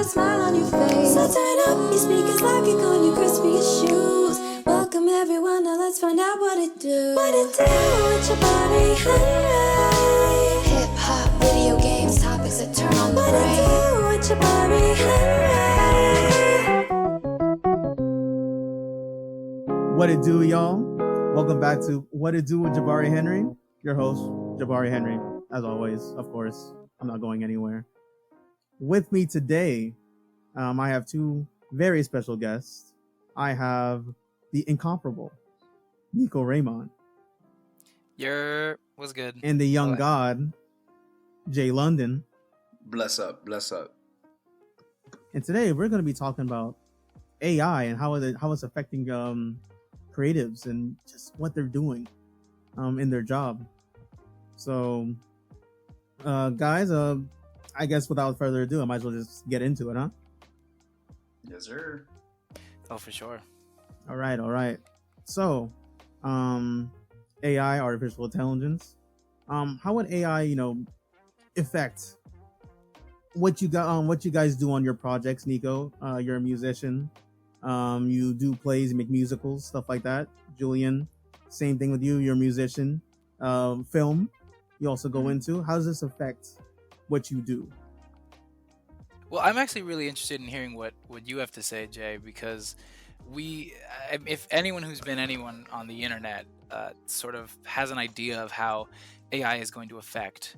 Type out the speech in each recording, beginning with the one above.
smile on your face. So turn up your speakers like you're on your crispiest shoes. Welcome everyone, now let's find out what it do. What it do with Jabari Henry. Hip hop, video games, topics that turn on the brain. What it do with Jabari Henry. What it do, y'all? Welcome back to What It Do with Jabari Henry. Your host, Jabari Henry. As always, of course, I'm not going anywhere. With me today, I have two very special guests. I have the incomparable Nico Raimont. What's good? And the young god, Jay London. Bless up. And today we're going to be talking about AI and how it's affecting creatives and just what they're doing in their job. So, guys, I guess without further ado, I might as well just get into it, huh? Yes, sir. Oh, for sure. All right. So, AI, artificial intelligence. How would AI, affect what you got what you guys do on your projects, Nico? You're a musician. You do plays, you make musicals, stuff like that. Julian, same thing with you. You're a musician. Film, you also go into. How does this affect what you do? Well, I'm actually really interested in hearing what you have to say, Jay, because if anyone who's been anyone on the internet sort of has an idea of how AI is going to affect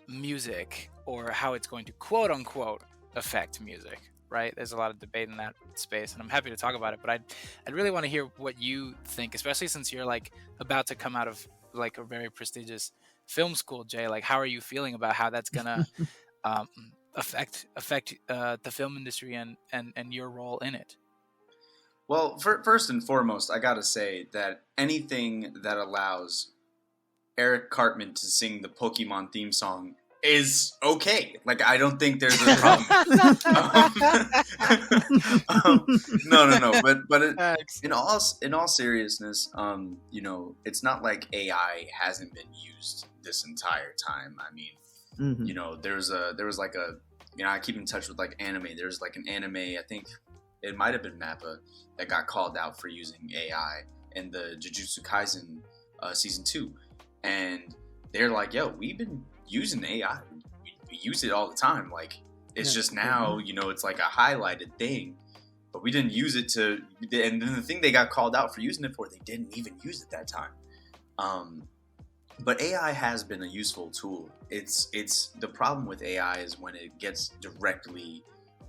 music or how it's going to quote unquote affect music, right? There's a lot of debate in that space, and I'm happy to talk about it, but I'd really want to hear what you think, especially since you're like about to come out of like a very prestigious film school, Jay. Like, how are you feeling about how that's gonna affect the film industry and your role in it? Well, first and foremost, I gotta say that anything that allows Eric Cartman to sing the Pokemon theme song is okay. Like, I don't think there's a problem. No. But in all seriousness, it's not like AI hasn't been used this entire time. I mean, there was like a, I keep in touch with like anime. There's like an anime, I think it might have been Mappa, that got called out for using AI in the Jujutsu Kaisen season 2, and they're like, "Yo, we've been using AI. We use it all the time. Like, it's just now, it's like a highlighted thing, but we didn't use it to." And then the thing they got called out for using it for, they didn't even use it that time. But AI has been a useful tool. It's the problem with AI is when it gets directly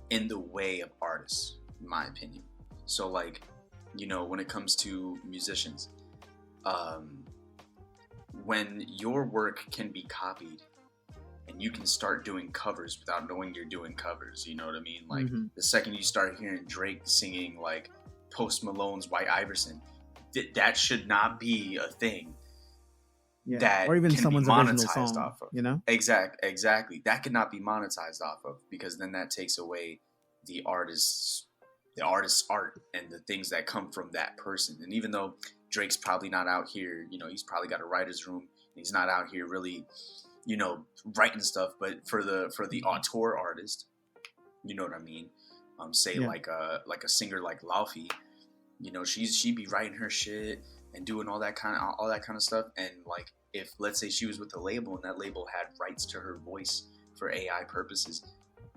in the way of artists, in my opinion. So, like, when it comes to musicians, when your work can be copied and you can start doing covers without knowing you're doing covers, you know what I mean? Like, the second you start hearing Drake singing like Post Malone's White Iverson, that should not be a thing. Yeah. That or even can someone's be original monetized song, off of. Exactly. That could not be monetized off of, because then that takes away the artist's art and the things that come from that person. And even though Drake's probably not out here, he's probably got a writer's room, he's not out here really, writing stuff, but for the auteur artist, you know what I mean? Like a singer like Laufey, she'd be writing her shit and doing all that kind of stuff. And like, if let's say she was with a label and that label had rights to her voice for AI purposes,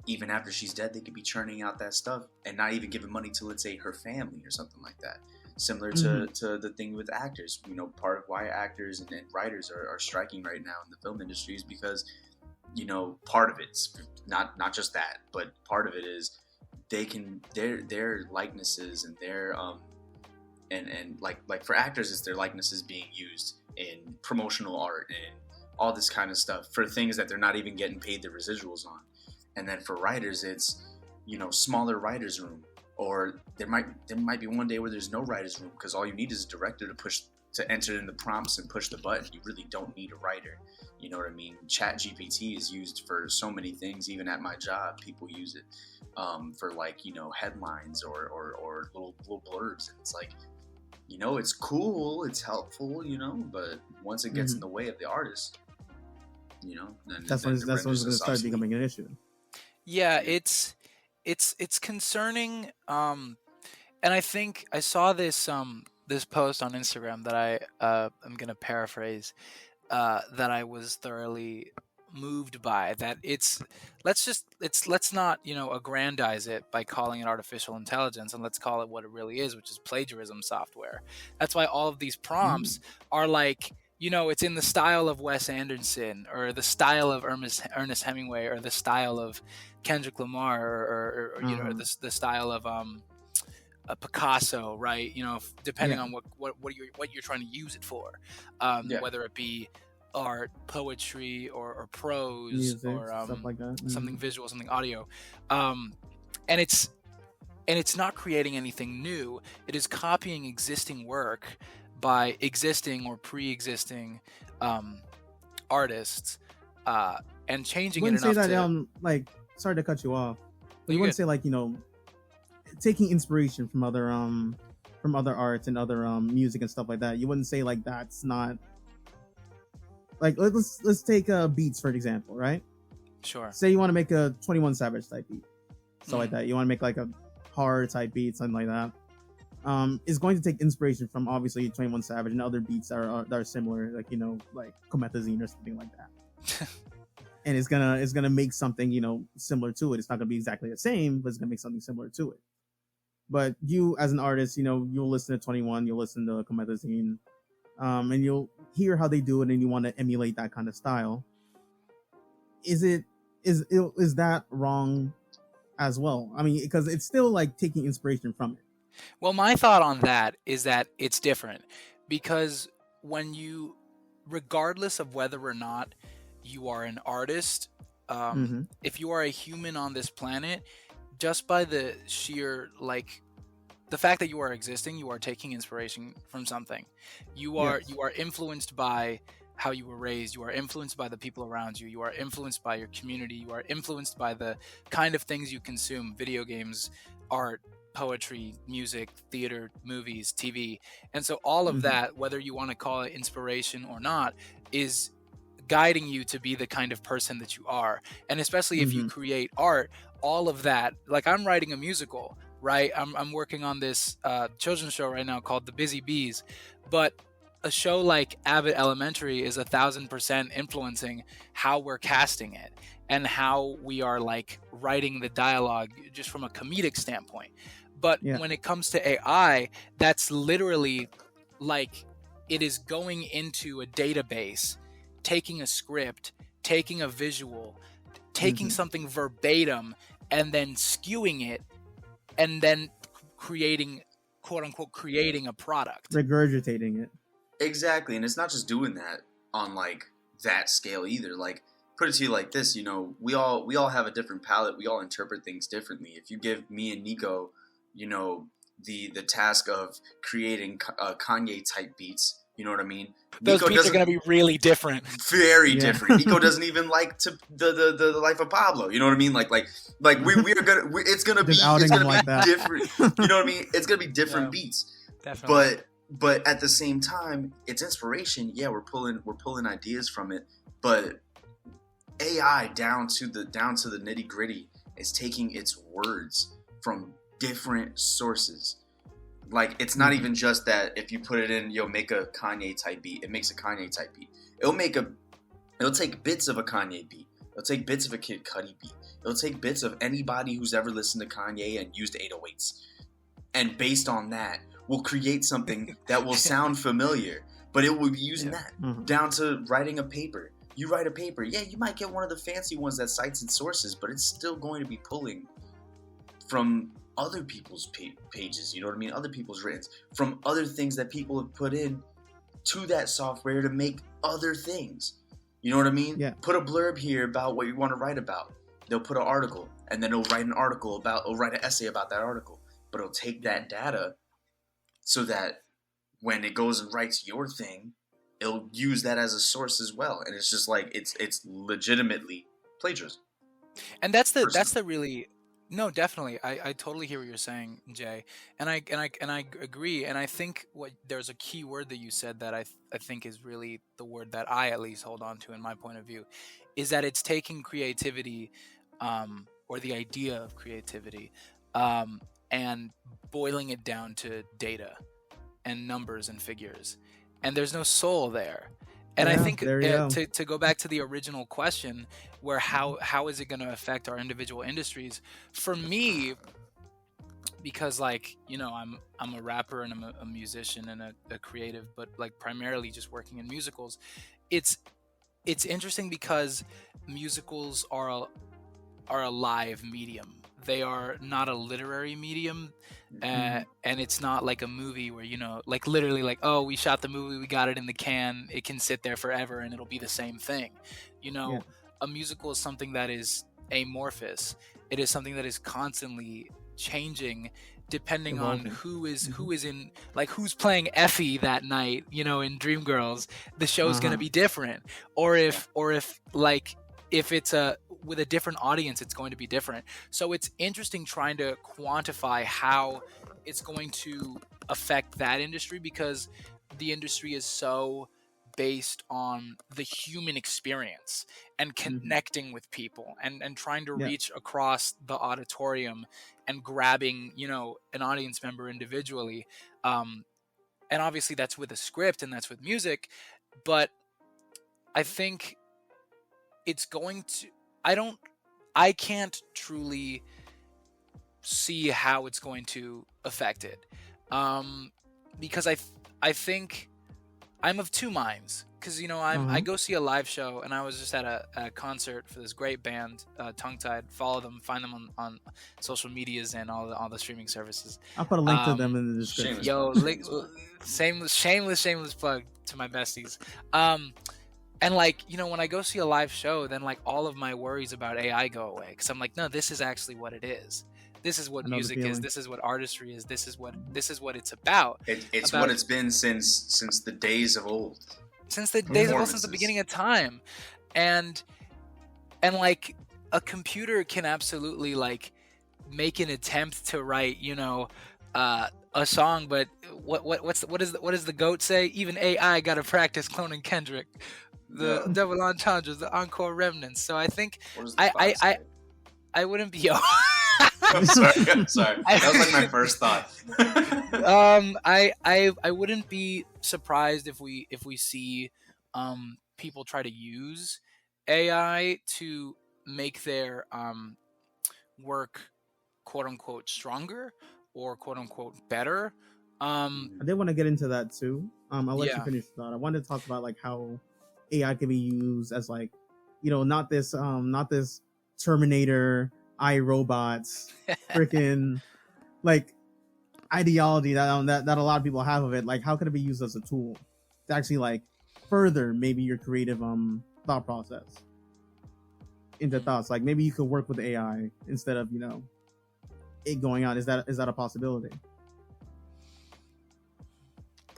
even after she's dead, they could be churning out that stuff and not even giving money to, let's say, her family or something like that. Similar to the thing with actors. Part of why actors and writers are striking right now in the film industry is because, part of it's not just that, but part of it is they can their likenesses and their and like for actors, it's their likenesses being used in promotional art and all this kind of stuff for things that they're not even getting paid the residuals on. And then for writers, it's smaller writers' room, or there might be one day where there's no writers' room because all you need is a director to enter in the prompts and push the button. You really don't need a writer. You know what I mean? Chat GPT is used for so many things. Even at my job, people use it for like headlines or little blurbs. And it's like, it's cool, it's helpful, but once it gets in the way of the artist, then that's when it's going to start becoming an issue. Yeah, it's it's concerning. And I think I saw this post on Instagram that I'm gonna paraphrase, that I was thoroughly moved by. That let's not, aggrandize it by calling it artificial intelligence, and let's call it what it really is, which is plagiarism software. That's why all of these prompts are like, it's in the style of Wes Anderson, or the style of Ernest Hemingway, or the style of Kendrick Lamar, or the style of a Picasso, right? Depending Yeah. on what you're trying to use it for, Yeah. whether it be art, poetry, or prose, Music, or stuff like that. something visual, something audio, and it's not creating anything new. It is copying existing work by existing or pre-existing artists, and changing it Wouldn't say enough that to. like, sorry to cut you off. But You're you wouldn't good. say like, taking inspiration from other arts and other music and stuff like that. You wouldn't say like that's not like, let's take beats for example, right? Sure. Say you want to make a 21 Savage type beat, stuff like that. You want to make like a horror type beat, something like that. Is going to take inspiration from obviously 21 Savage and other beats that are similar, like like Comethazine or something like that. And it's gonna make something similar to it. It's not gonna be exactly the same, but it's gonna make something similar to it. But you as an artist, you'll listen to 21, you'll listen to Comethazine, and you'll hear how they do it, and you want to emulate that kind of style. Is that wrong as well? I mean, because it's still like taking inspiration from it. Well, my thought on that is that it's different, because regardless of whether or not you are an artist, if you are a human on this planet, just by the sheer, like, the fact that you are existing, you are taking inspiration from something. You are influenced by how you were raised. You are influenced by the people around you. You are influenced by your community. You are influenced by the kind of things you consume: video games, art, poetry, music, theater, movies, TV. And so all of that, whether you want to call it inspiration or not, is guiding you to be the kind of person that you are. And especially if you create art, all of that, like, I'm writing a musical, right? I'm working on this children's show right now called The Busy Bees, but a show like Abbott Elementary is 1,000% influencing how we're casting it and how we are, like, writing the dialogue just from a comedic standpoint. But when it comes to AI, that's literally like, it is going into a database, taking a script, taking a visual, taking something verbatim, and then skewing it, and then creating, quote unquote, creating a product. Regurgitating it. Exactly. And it's not just doing that on like that scale either. Like, put it to you like this, we all have a different palette. We all interpret things differently. If you give me and Nico, the task of creating Kanye type beats, you know what I mean? Those Nico beats are going to be really different. Very different. Nico doesn't even like the Life of Pablo. You know what I mean? Like we are gonna. It's gonna be like that. different. You know what I mean? It's gonna be different beats. Definitely. But at the same time, it's inspiration. Yeah, we're pulling ideas from it. But AI down to the nitty gritty is taking its words from different sources. Like, it's not even just that if you put it in, you'll make a Kanye type beat. It makes a Kanye type beat. It'll take bits of a Kanye beat. It'll take bits of a Kid Cudi beat. It'll take bits of anybody who's ever listened to Kanye and used 808s. And based on that, we'll create something that will sound familiar, but it will be using that down to writing a paper. You write a paper. Yeah, you might get one of the fancy ones that cites its sources, but it's still going to be pulling from other people's pages, you know what I mean? Other people's written, from other things that people have put in to that software to make other things. You know what I mean? Yeah. Put a blurb here about what you want to write about. They'll put an article, and then it'll write an essay about that article. But it'll take that data so that when it goes and writes your thing, it'll use that as a source as well. And it's just like, it's legitimately plagiarism. And that's the really. No, definitely. I totally hear what you're saying, Jay, and I agree. And I think there's a key word that you said that I think is really the word that I at least hold on to in my point of view, is that it's taking creativity, or the idea of creativity, and boiling it down to data and numbers and figures, and there's no soul there. And I Yeah, think there you go. to go back to the original question, where how is it going to affect our individual industries? For me, because like, you know, I'm a rapper and I'm a musician and a creative, but like primarily just working in musicals. It's interesting because musicals are a live medium. They are not a literary medium, and it's not like a movie where, you know, like literally like, oh, we shot the movie, we got it in the can, it can sit there forever and it'll be the same thing. You know, Yeah. a musical is something that is amorphous. It is something that is constantly changing depending on Evolving. who is in, like, who's playing Effie that night, you know, in Dreamgirls. The show's going to be different. Or if like, if it's with a different audience, it's going to be different. So it's interesting trying to quantify how it's going to affect that industry, because the industry is so based on the human experience and connecting with people and trying to reach across the auditorium and grabbing, you know, an audience member individually. And obviously that's with a script and that's with music, but I think it's going to, I can't truly see how it's going to affect it. Because I think I'm of two minds, because, you know, I go see a live show, and I was just at a concert for this great band, Tongue Tied. Follow them, find them on social medias and all the streaming services. I'll put a link to them in the description. Shameless plug to my besties. And like, you know, when I go see a live show, then like all of my worries about AI go away, because I'm like, no, this is actually what it is. This is what music is. This is what artistry is. This is what it's about. It's what it's been since the days of old. Since the days of old, since the beginning of time, and like a computer can absolutely like make an attempt to write, you know, a song, but what does the GOAT say? Even AI got to practice cloning Kendrick. The double entendres, the encore remnants. So I think I wouldn't be. I'm sorry. That was like my first thought. I wouldn't be surprised if we see people try to use AI to make their work quote unquote stronger or quote unquote better. I did want to get into that too. I'll let you finish the thought. I wanted to talk about like how AI can be used as like, you know, not this Terminator, iRobots, freaking like ideology that a lot of people have of it. Like, how can it be used as a tool to actually like further maybe your creative thought process into thoughts? Like maybe you could work with AI instead of, you know, it going out. Is that a possibility?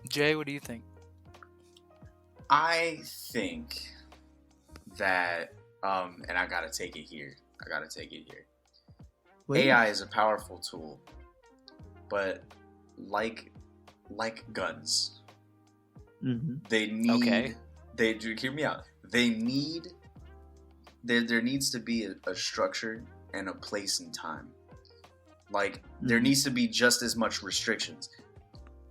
Jay, what do you think? I think that and I gotta take it here. Please. AI is a powerful tool, but like guns, they need. They hear me out. They need. There needs to be a structure and a place and time. Like there needs to be just as much restrictions.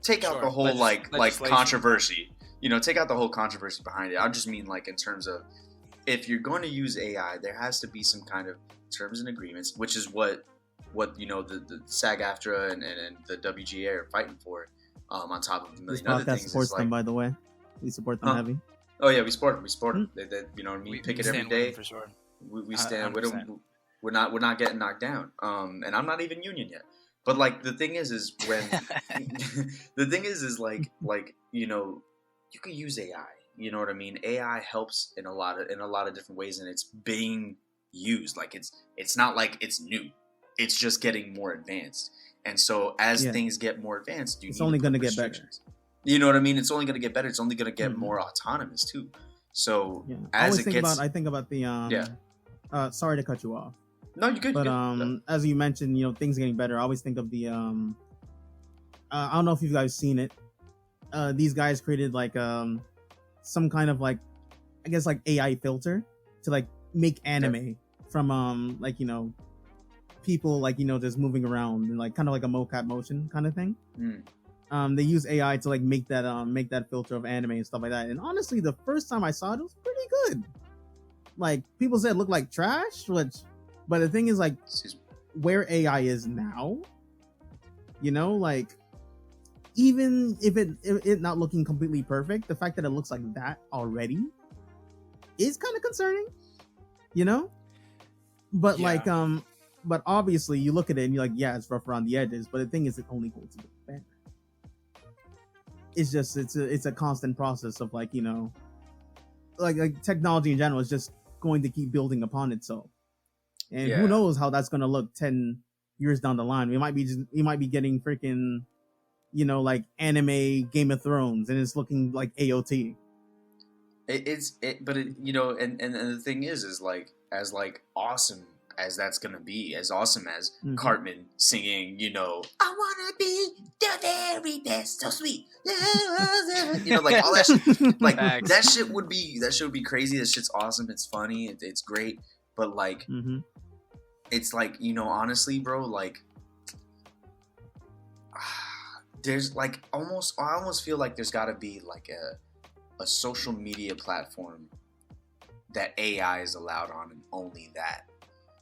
Take out the whole like controversy. You know, take out the whole controversy behind it. I just mean like in terms of, if you're going to use AI, there has to be some kind of terms and agreements, which is what you know the SAG-AFTRA and the WGA are fighting for. On top of a million other things, supports them, by the way. We support them heavy. Oh yeah, we support them. They, you know, we pick it every day. For sure. We stand with them. We're not getting knocked down. And I'm not even union yet. But like the thing is when the thing is like you know, you can use AI. You know what I mean? AI helps in a lot of different ways, and it's being used. Like it's not like it's new. It's just getting more advanced. And so as things get more advanced, it's only going to get better. You know what I mean? It's only going to get better. It's only going to get more autonomous too. So as it gets, I think about the sorry to cut you off. No, you're good. But as you mentioned, you know, things getting better. I always think of the I don't know if you guys seen it. These guys created like some kind of like, I guess like AI filter to like make anime from like, you know, people like just moving around and like kind of like a mocap motion kind of thing. Mm. They use AI to like make that filter of anime and stuff like that. And honestly, the first time I saw it was pretty good. Like people said it looked like trash, but the thing is like where AI is now, like even if it not looking completely perfect, the fact that it looks like that already is kind of concerning, But like but obviously you look at it and you're like, yeah, it's rough around the edges, but the thing is it only goes to get better. It's just it's a constant process of like like technology in general is just going to keep building upon itself, and who knows how that's going to look 10 years down the line. We might be getting freaking like anime Game of Thrones and it's looking like AOT. And the thing is like as like awesome as that's gonna be, as awesome as Cartman singing, I wanna be the very best, so sweet, like all that shit, like that shit would be crazy. That shit's awesome. It's funny. It's great. But like, it's like honestly, bro, like, there's like I almost feel like there's got to be like a social media platform that AI is allowed on, and only that.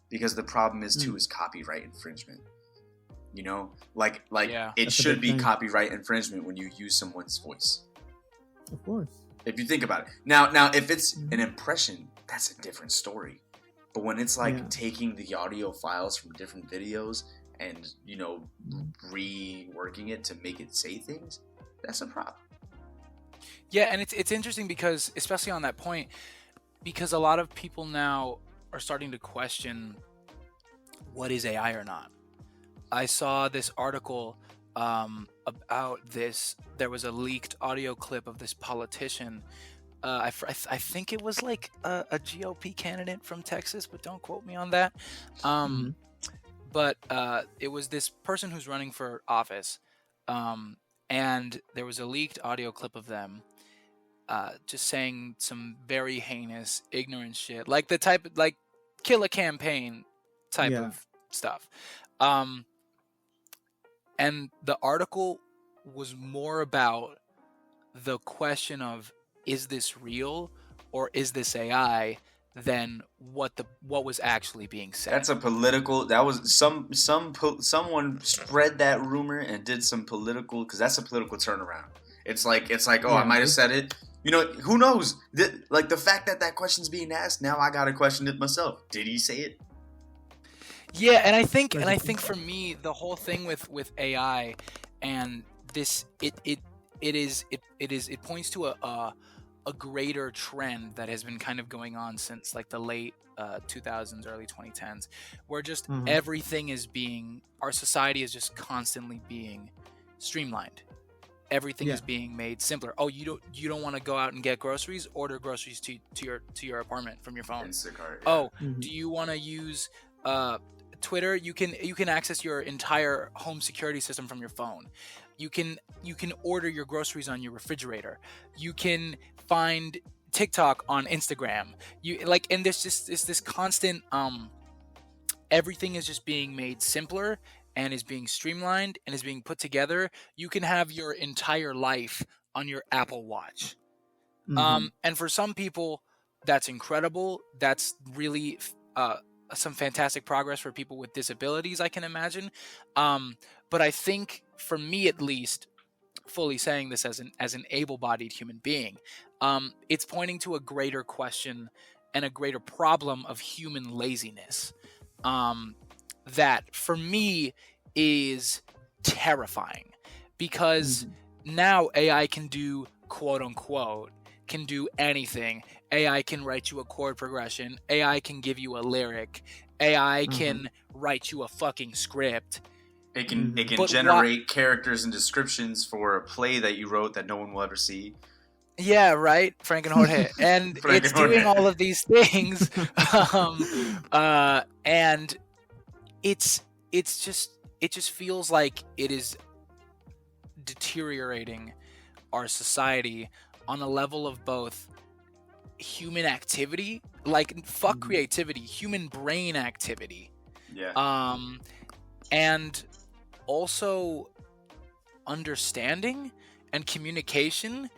Because the problem is too is copyright infringement. It should be copyright infringement when you use someone's voice. Of course. If you think about it. Now if it's an impression, that's a different story. But when it's like taking the audio files from different videos and reworking it to make it say things, that's a problem. Yeah, and it's interesting because, especially on that point, because a lot of people now are starting to question what is AI or not. I saw this article about this. There was a leaked audio clip of this politician. I think it was like a GOP candidate from Texas, but don't quote me on that. But it was this person who's running for office, and there was a leaked audio clip of them just saying some very heinous, ignorant shit, like the type of like kill a campaign type of stuff. And the article was more about the question of, is this real or is this AI, than what was actually being said. That's a political. That was someone spread that rumor and did some political, because that's a political turnaround. It's like I might have said it. Who knows? Like the fact that question's being asked, now I gotta question it myself. Did he say it? Yeah, and I think for me, the whole thing with AI and this, it points to a greater trend that has been kind of going on since like the late 2000s, early 2010s, where just everything is our society is just constantly being streamlined. Everything is being made simpler. Oh, you don't want to go out and get groceries? Order groceries to your apartment from your phone. Instacart. Yeah. Oh, do you want to use Twitter? You can access your entire home security system from your phone. You can order your groceries on your refrigerator. You can find TikTok on Instagram. And there's just this constant everything is just being made simpler and is being streamlined and is being put together. You can have your entire life on your Apple Watch. And for some people, that's incredible. That's really some fantastic progress for people with disabilities, I can imagine. But I think, for me at least, fully saying this as an able-bodied human being, it's pointing to a greater question and a greater problem of human laziness. That for me is terrifying, because now AI can do, quote unquote, can do anything. AI can write you a chord progression. AI can give you a lyric. AI can write you a fucking script. It can generate characters and descriptions for a play that you wrote that no one will ever see. Yeah, right, Frank and Jorge. And it's doing all of these things. And it just feels like it is deteriorating our society on a level of both human activity, like fuck creativity, human brain activity, Yeah. And also understanding and communication,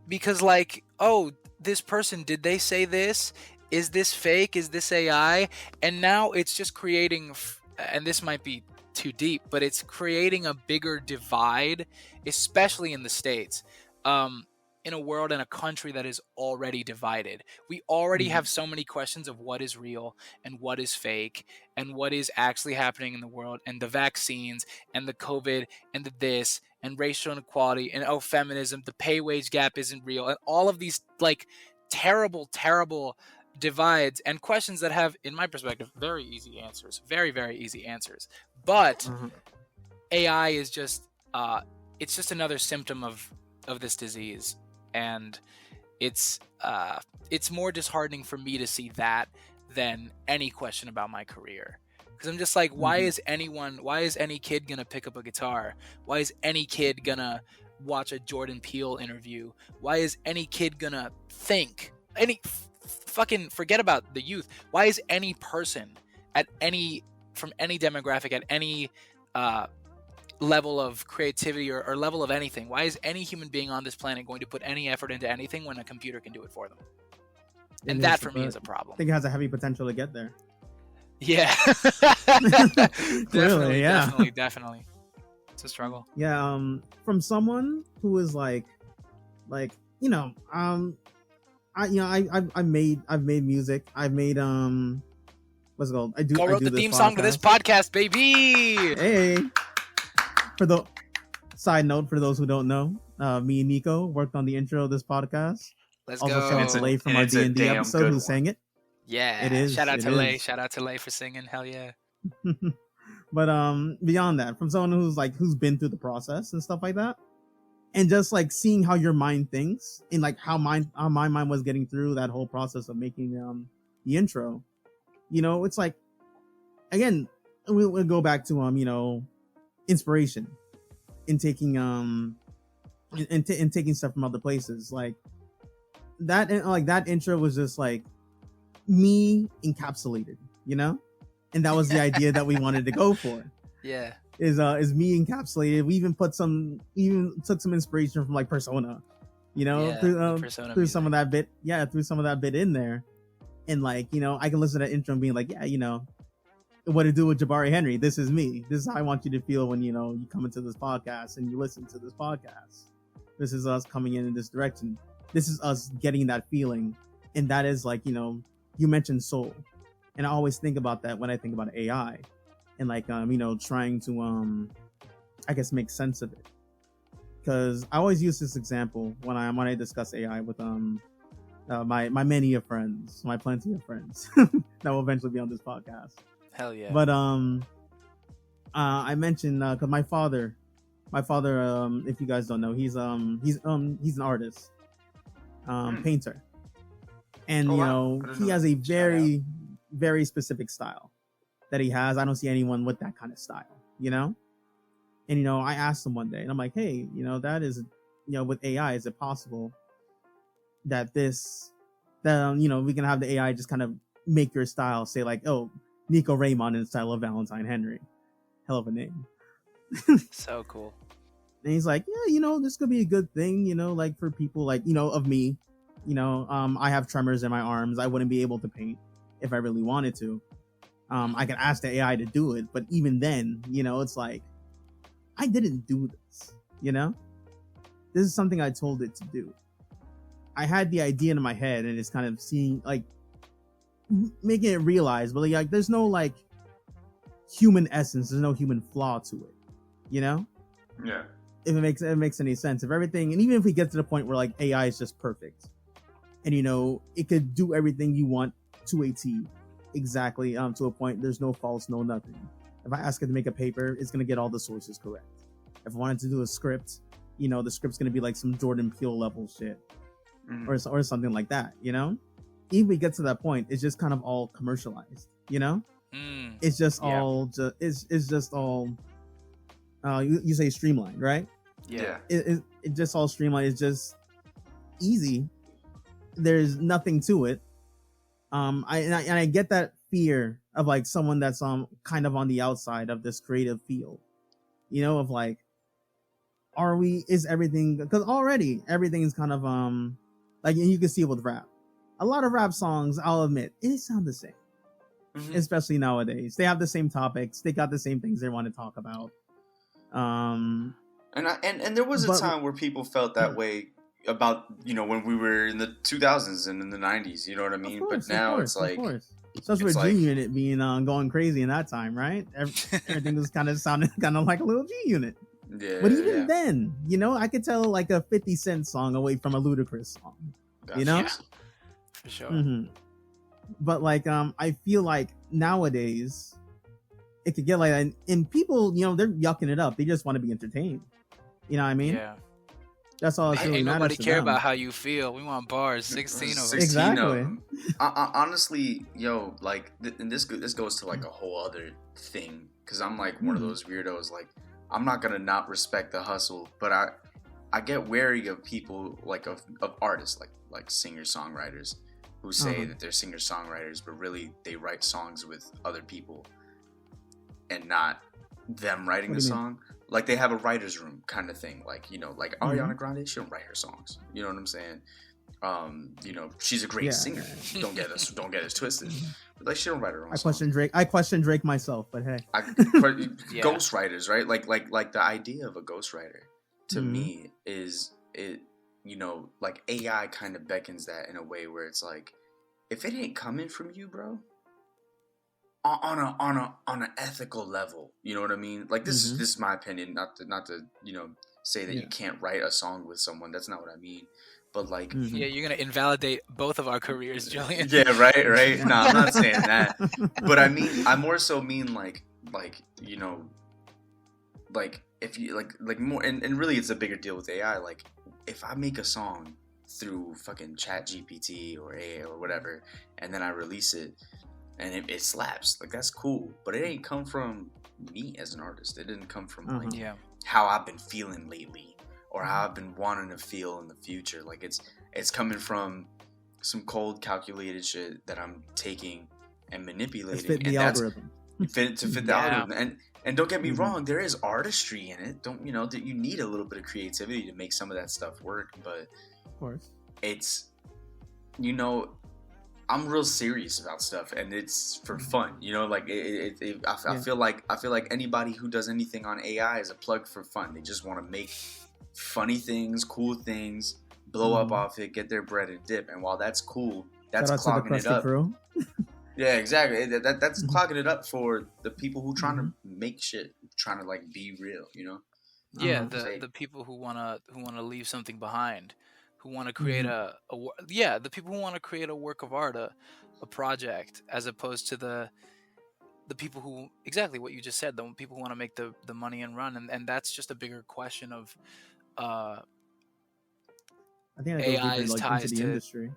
because like, oh, this person, did they say this? Is this fake? Is this AI? And now it's just creating and this might be too deep, but it's creating a bigger divide, especially in the States, in a world and a country that is already divided. We already have so many questions of what is real and what is fake and what is actually happening in the world, and the vaccines and the COVID and the this and racial inequality and feminism, the pay wage gap isn't real, and all of these like terrible divides and questions that have, in my perspective, very easy answers, very easy answers. But AI is just it's just another symptom of this disease, and it's more disheartening for me to see that than any question about my career, because I'm just like, why is any kid gonna pick up a guitar? Why is any kid gonna watch a Jordan Peele interview? Why is any kid gonna think fucking forget about the youth? Why is any person from any demographic at any level of creativity or level of anything, why is any human being on this planet going to put any effort into anything when a computer can do it for them? And that for me is a problem. I think it has a heavy potential to get there. Yeah. Clearly, yeah. Definitely. It's a struggle. Yeah, from someone who is like I've made music. I've made what's it called? I wrote the theme song to this podcast, baby. Hey. For the side note, for those who don't know, me and Nico worked on the intro of this podcast. Let's also, go. shout out to Lay from our D&D episode who sang it. Yeah, it is. Shout out to Lay. Shout out to Lay for singing. Hell yeah. But beyond that, from someone who's been through the process and stuff like that, and just like seeing how your mind thinks and like how my mind was getting through that whole process of making the intro, it's like, again, we'll go back to inspiration in taking taking stuff from other places, like that. Like that intro was just like me encapsulated, and that was the idea that we wanted to go for. Yeah, is me encapsulated. We even took some inspiration from like Persona, through some of that bit. Yeah, through some of that bit in there, and like I can listen to that intro and being like, yeah, what to do with Jabari Henry. This is me. This is how I want you to feel when you come into this podcast and you listen to this podcast. This is us coming in this direction. This is us getting that feeling, and that is like you mentioned soul, and I always think about that when I think about AI, and like trying to I guess make sense of it, because I always use this example when I discuss AI with my many of friends, my plenty of friends that will eventually be on this podcast. Hell yeah. But I mentioned because my father, if you guys don't know, he's an artist, painter, and he has a very very specific style that he has. I don't see anyone with that kind of style, And I asked him one day, and I'm like, hey, that is, with AI, is it possible that we can have the AI just kind of make your style, say like, oh, Nico Raimont in the style of Valentine Henry. Hell of a name. So cool. And he's like, yeah, this could be a good thing, like for people like, of me, I have tremors in my arms. I wouldn't be able to paint if I really wanted to. I can ask the AI to do it, but even then, it's like, I didn't do this, This is something I told it to do. I had the idea in my head, and it's kind of seeing like making it realize, but like there's no like human essence, there's no human flaw to it, Yeah. If it makes any sense. If everything, and even if we get to the point where like AI is just perfect, and it could do everything you want to a T, exactly to a point. There's no faults, no nothing. If I ask it to make a paper, it's gonna get all the sources correct. If I wanted to do a script, the script's gonna be like some Jordan Peele level shit, or something like that. Even we get to that point, it's just kind of all commercialized. It's just all it's just all you say streamlined, right? Yeah. It just all streamlined. It's just easy. There's nothing to it. I get that fear of like someone that's kind of on the outside of this creative field, you know, of like, is everything, because already everything's kind of like, and you can see it with rap. A lot of rap songs, I'll admit, it sound the same. Especially nowadays, they have the same topics, they got the same things they want to talk about. And there was a time where people felt that way about, you know, when we were in the 2000s and in the 90s, you know what I mean? But now it's like, especially with G Unit being going crazy in that time, right? Everything was kind of sounding kind of like a little G Unit. Yeah. But even then, you know, I could tell like a 50 Cent song away from a Ludacris song. You know? Yeah, for sure. But like I feel like nowadays it could get like that, and people, you know, they're yucking it up. They just want to be entertained. You know what I mean? Yeah. That's all it's really Ain't matters nobody to care them. about how you feel. We want bars, 16 of them. 16 Exactly. of them. Honestly, yo, like, and this goes to like a whole other thing, because I'm like one of those weirdos. Like, I'm not gonna not respect the hustle, but I get wary of people like of artists like singer-songwriters who say that they're singer-songwriters, but really they write songs with other people and not them writing the song. Like, they have a writer's room kind of thing. Like, you know, like Ariana Grande, she don't write her songs. You know what I'm saying? You know, she's a great singer. Don't get us twisted. But like, she don't write her own songs. I question Drake myself, but hey. Ghostwriters, right? Like the idea of a ghostwriter to me is it, you know, like AI kind of beckons that in a way where it's like, if it ain't coming from you, bro, on an ethical level, you know what I mean? Like, this is my opinion, not to you know, say that you can't write a song with someone. That's not what I mean. But like, yeah, you're gonna invalidate both of our careers, Julian. Yeah, right. No, I'm not saying that. But I more so mean like you know, like if you like more, and really it's a bigger deal with AI. Like, if I make a song through fucking Chat GPT or AI or whatever, and then I release it, and it slaps, like, that's cool. But it ain't come from me as an artist. It didn't come from like how I've been feeling lately, or how I've been wanting to feel in the future. Like, it's coming from some cold, calculated shit that I'm taking and manipulating. Fit the algorithm. Fit the algorithm. And don't get me wrong, there is artistry in it. Don't, you know, that you need a little bit of creativity to make some of that stuff work. But of course, it's, you know, I'm real serious about stuff, and it's for fun. You know, like I feel like anybody who does anything on AI is a plug for fun. They just want to make funny things, cool things, blow up off it, get their bread and dip. And while that's cool, that's clogging it up. Yeah, exactly. That's clogging it up for the people who trying to make shit, trying to like be real, you know? Yeah, the people who wanna leave something behind, who want to create the people who want to create a work of art, a project, as opposed to the people who, exactly what you just said, the people who want to make the money and run, and that's just a bigger question of I think that AI's goes ties into the to industry.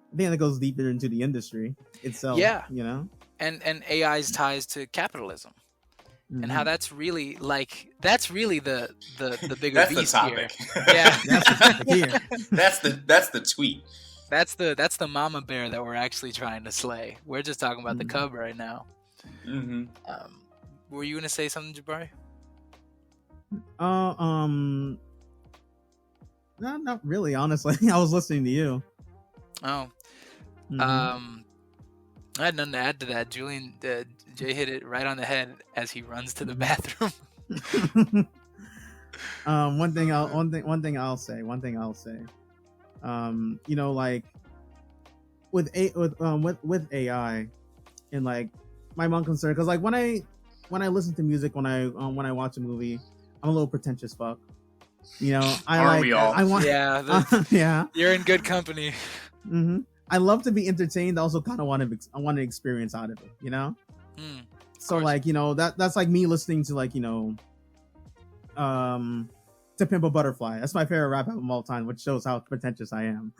I think that goes deeper into the industry itself. Yeah, you know, and AI's ties to capitalism, and how that's really the bigger that's beast the topic. here. Yeah, that's the topic here. That's the tweet. That's the mama bear that we're actually trying to slay. We're just talking about the cub right now. Were you gonna say something, Jabari? No, not really. Honestly, I was listening to you. Oh, I had nothing to add to that. Julian, Jay hit it right on the head as he runs to the bathroom. One thing I'll say. You know, like with AI, and like my one concern, because like when I listen to music, when I watch a movie, I'm a little pretentious fuck. You know, yeah. You're in good company. I love to be entertained. I also kind of want an experience out of it. You know. So like, you know, that's like me listening to like, you know, To Pimp a Butterfly. That's my favorite rap album of all time, which shows how pretentious I am.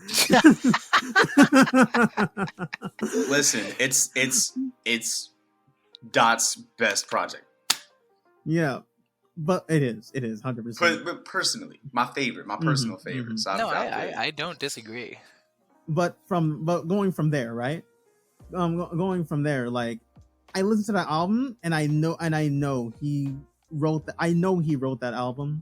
Listen, it's Dot's best project. Yeah, but it is 100%. But personally, my personal favorite. So I don't disagree. But going from there, right? going from there, like I listened to that album and I know he wrote that. I know he wrote that album.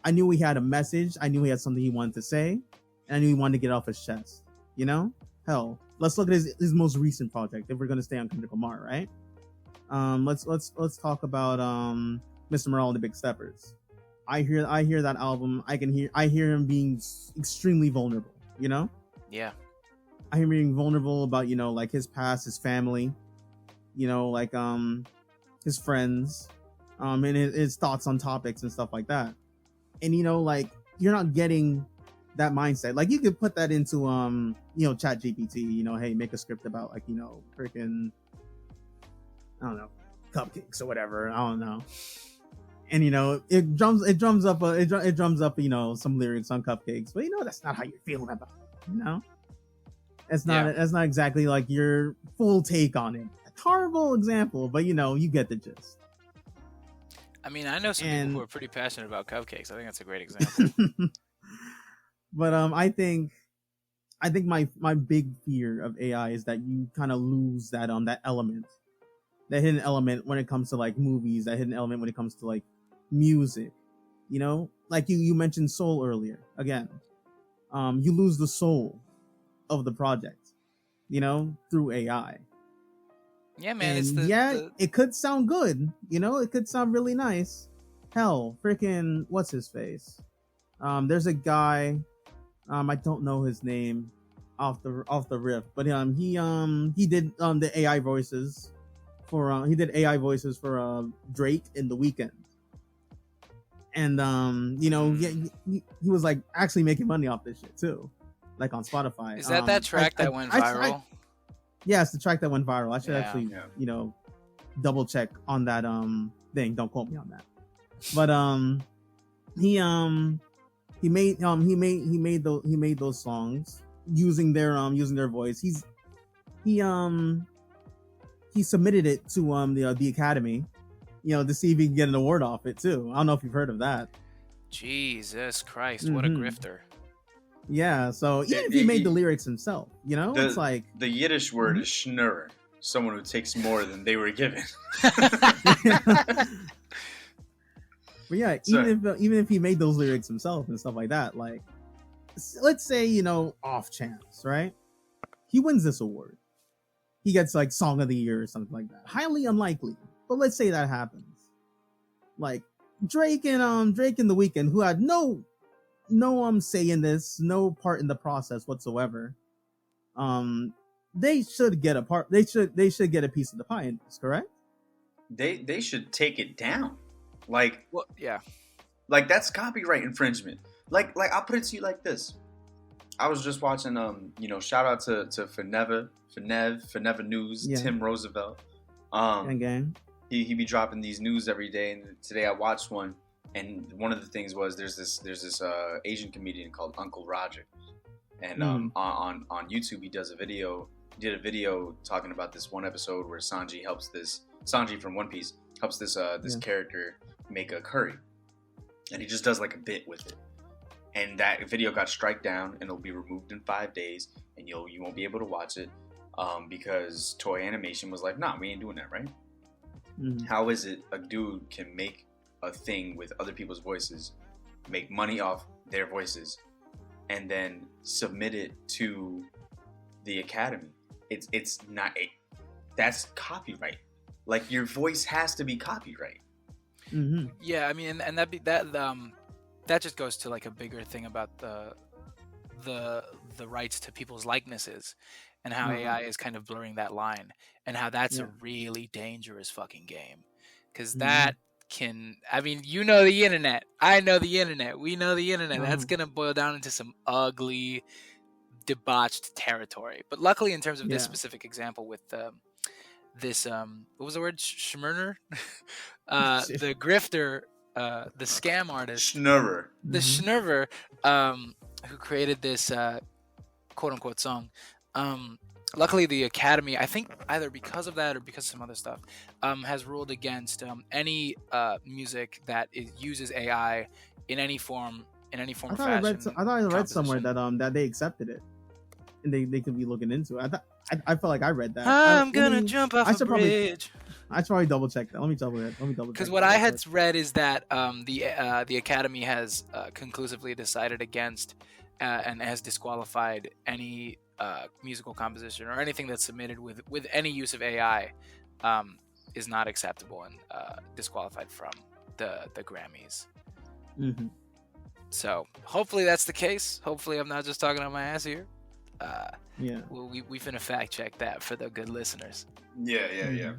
I knew he had a message. I knew he had something he wanted to say, and I knew he wanted to get it off his chest. You know, hell, let's look at his most recent project. If we're gonna stay on Kendrick Lamar, right? Let's talk about Mr. Morale and the Big Steppers. I hear that album. I hear him being extremely vulnerable. You know. Yeah. I hear him being vulnerable about, you know, like his past, his family, you know, like his friends, and his thoughts on topics and stuff like that. And you know, like you're not getting that mindset. Like you could put that into you know, Chat GPT, you know, hey, make a script about like, you know, freaking, I don't know, cupcakes or whatever. I don't know. And you know, it drums up, you know, some lyrics on cupcakes, but you know, that's not how you're feeling about it, you know? That's not exactly like your full take on it. A horrible example, but you know, you get the gist. I mean, I know some people who are pretty passionate about cupcakes. I think that's a great example. But I think my big fear of AI is that you kind of lose that that hidden element when it comes to like movies, that hidden element when it comes to like music. You know, like you mentioned soul earlier. Again, you lose the soul of the project, you know, through AI. Yeah, man. And it could sound good, you know, it could sound really nice. Hell, freaking what's his face? There's a guy, I don't know his name off the riff, but he did the AI voices for Drake in The Weeknd. And you know, he was like actually making money off this shit too, like on Spotify. Is that track that went viral? Yeah, it's the track that went viral. I should actually, you know, double check on that thing. Don't quote me on that. But he made those songs using their voice. He submitted it to the Academy, you know, to see if he can get an award off it too. I don't know if you've heard of that. Jesus Christ, what a grifter. Yeah, so even if he made the lyrics himself, you know, it's like the Yiddish word is schnurrer, someone who takes more than they were given. But yeah, even if he made those lyrics himself and stuff like that, like let's say, you know, off chance, right? He wins this award. He gets like Song of the Year or something like that. Highly unlikely, but let's say that happens. Like Drake and The Weeknd, who had no say in this, no part in the process whatsoever. They should get a part. They should get a piece of the pie in this, correct? They should take it down. Like, well, yeah, like that's copyright infringement. Like I'll put it to you like this. I was just watching you know, shout out to Fenev News, yeah. Tim Roosevelt. Gang. He be dropping these news every day, and today I watched one, and one of the things was there's this Asian comedian called Uncle Roger, and on YouTube he did a video talking about this one episode where Sanji from One Piece helps this character make a curry, and he just does like a bit with it, and that video got strike down, and it'll be removed in 5 days, and you won't be able to watch it because Toei Animation was like, nah, we ain't doing that, right? How is it a dude can make a thing with other people's voices, make money off their voices, and then submit it to the Academy? It's not that's copyright. Like, your voice has to be copyright. Yeah, I mean, and that just goes to like a bigger thing about the rights to people's likenesses, and how AI is kind of blurring that line, and how that's a really dangerous fucking game, because that can, I mean, you know the internet, I know the internet, we know the internet. That's gonna boil down into some ugly, debauched territory. But luckily, in terms of this specific example with this what was the word, Schmerner, the grifter, the scam artist, Schnurrer, the Schnurrer, who created this quote unquote song. Luckily, the Academy, I think either because of that or because of some other stuff, has ruled against any music that uses AI in any form or fashion. I thought I read somewhere that they accepted it, and they could be looking into it. I felt like I read that. I'm gonna jump off a bridge. I should probably double check that. Let me double check. Because what I had read is that the Academy has conclusively decided against and has disqualified any musical composition or anything that's submitted with any use of AI is not acceptable and disqualified from the Grammys. Mm-hmm. So hopefully that's the case. Hopefully I'm not just talking on my ass here. Yeah. Well, we finna fact check that for the good listeners. Yeah.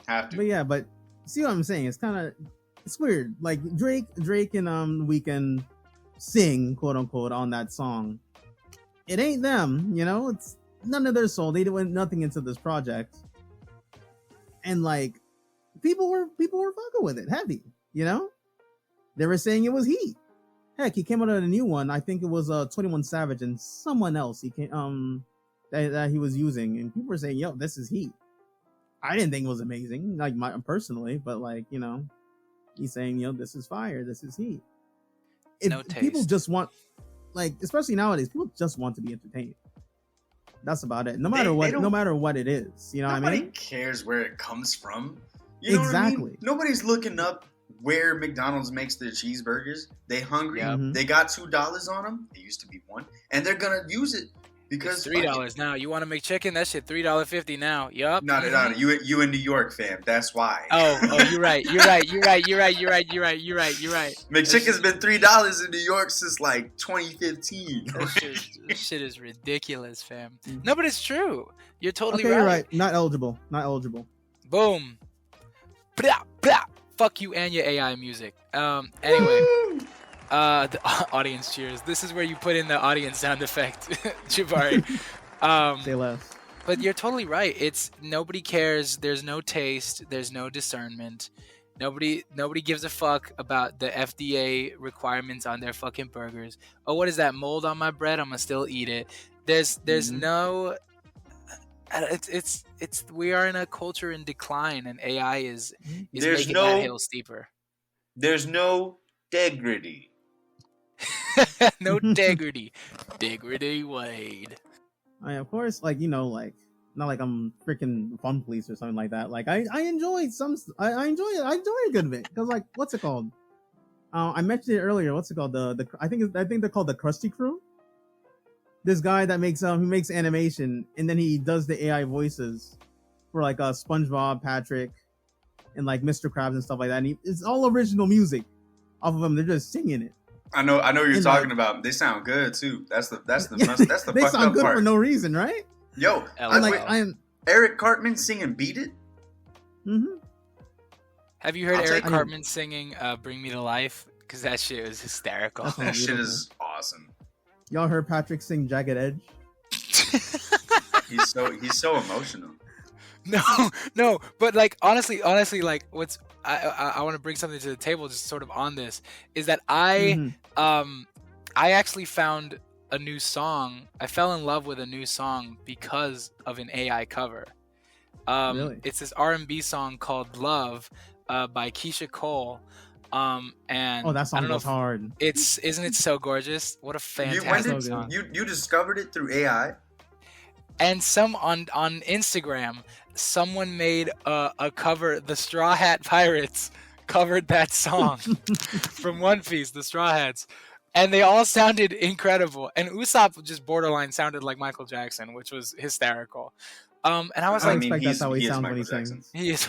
Have to. But see what I'm saying? It's weird. Like Drake and Weeknd sing, quote unquote, on that song. It ain't them, it's none of their soul. They went nothing into this project. And like people were fucking with it heavy, They were saying it was heat. Heck, he came out with a new one. I think it was 21 Savage and someone else he came that he was using, and people were saying, "Yo, this is heat." I didn't think it was amazing, like personally, but like he's saying, "This is fire. This is heat." No taste. People just want, like, especially nowadays, people just want to be entertained. That's about it. No matter what it is, what I mean? Nobody cares where it comes from. You know exactly. What I mean? Nobody's looking up where McDonald's makes their cheeseburgers. They hungry. Yep. They got $2 on them. It used to be $1, and they're gonna use it because it's $3 now. You want to make chicken? That shit $3.50 now. Yup. No. You in New York, fam. That's why. Oh, you're right. You're right. McChicken's been $3 in New York since like 2015. That shit is ridiculous, fam. No, but it's true. You're totally okay, right. You're right. Not eligible. Boom. Blah, blah. Fuck you and your AI music. Anyway, the audience cheers. This is where you put in the audience sound effect, Jabari. Say less. But you're totally right. It's nobody cares. There's no taste. There's no discernment. Nobody gives a fuck about the FDA requirements on their fucking burgers. Oh, what is that mold on my bread? I'm gonna still eat it. There's no. It's we are in a culture in decline, and AI is making that hill steeper. There's no degrity. No degrity. Degrity Wade. Of course, like not like I'm freaking fun police or something like that. Like I enjoy I enjoy it. I enjoy a good bit because like what's it called? I mentioned it earlier. What's it called? I think they're called the Krusty Crew. This guy that makes he makes animation and then he does the AI voices for like SpongeBob, Patrick, and like Mr. Krabs and stuff like that. And it's all original music off of them. They're just singing it. I know you're talking about. They sound good too. That's the they fucked sound up good part. for no reason, right? Yo, Eric Cartman singing "Beat It." Mm-hmm. Have you heard Eric Cartman singing "Bring Me to Life"? Because that shit was hysterical. That shit is awesome. Y'all heard Patrick sing "Jagged Edge"? He's so emotional. No, but like honestly, like what's I want to bring something to the table, just sort of on this, is that I actually found a new song. I fell in love with a new song because of an AI cover. Really? It's this R&B song called "Love" by Keisha Cole. And that song goes hard. Isn't it so gorgeous? What a fantastic song! You discovered it through AI. And on Instagram, someone made a cover. The Straw Hat Pirates covered that song from One Piece, the Straw Hats, and they all sounded incredible. And Usopp just borderline sounded like Michael Jackson, which was hysterical. And I was I expect that's how he sounds when he sings. He is.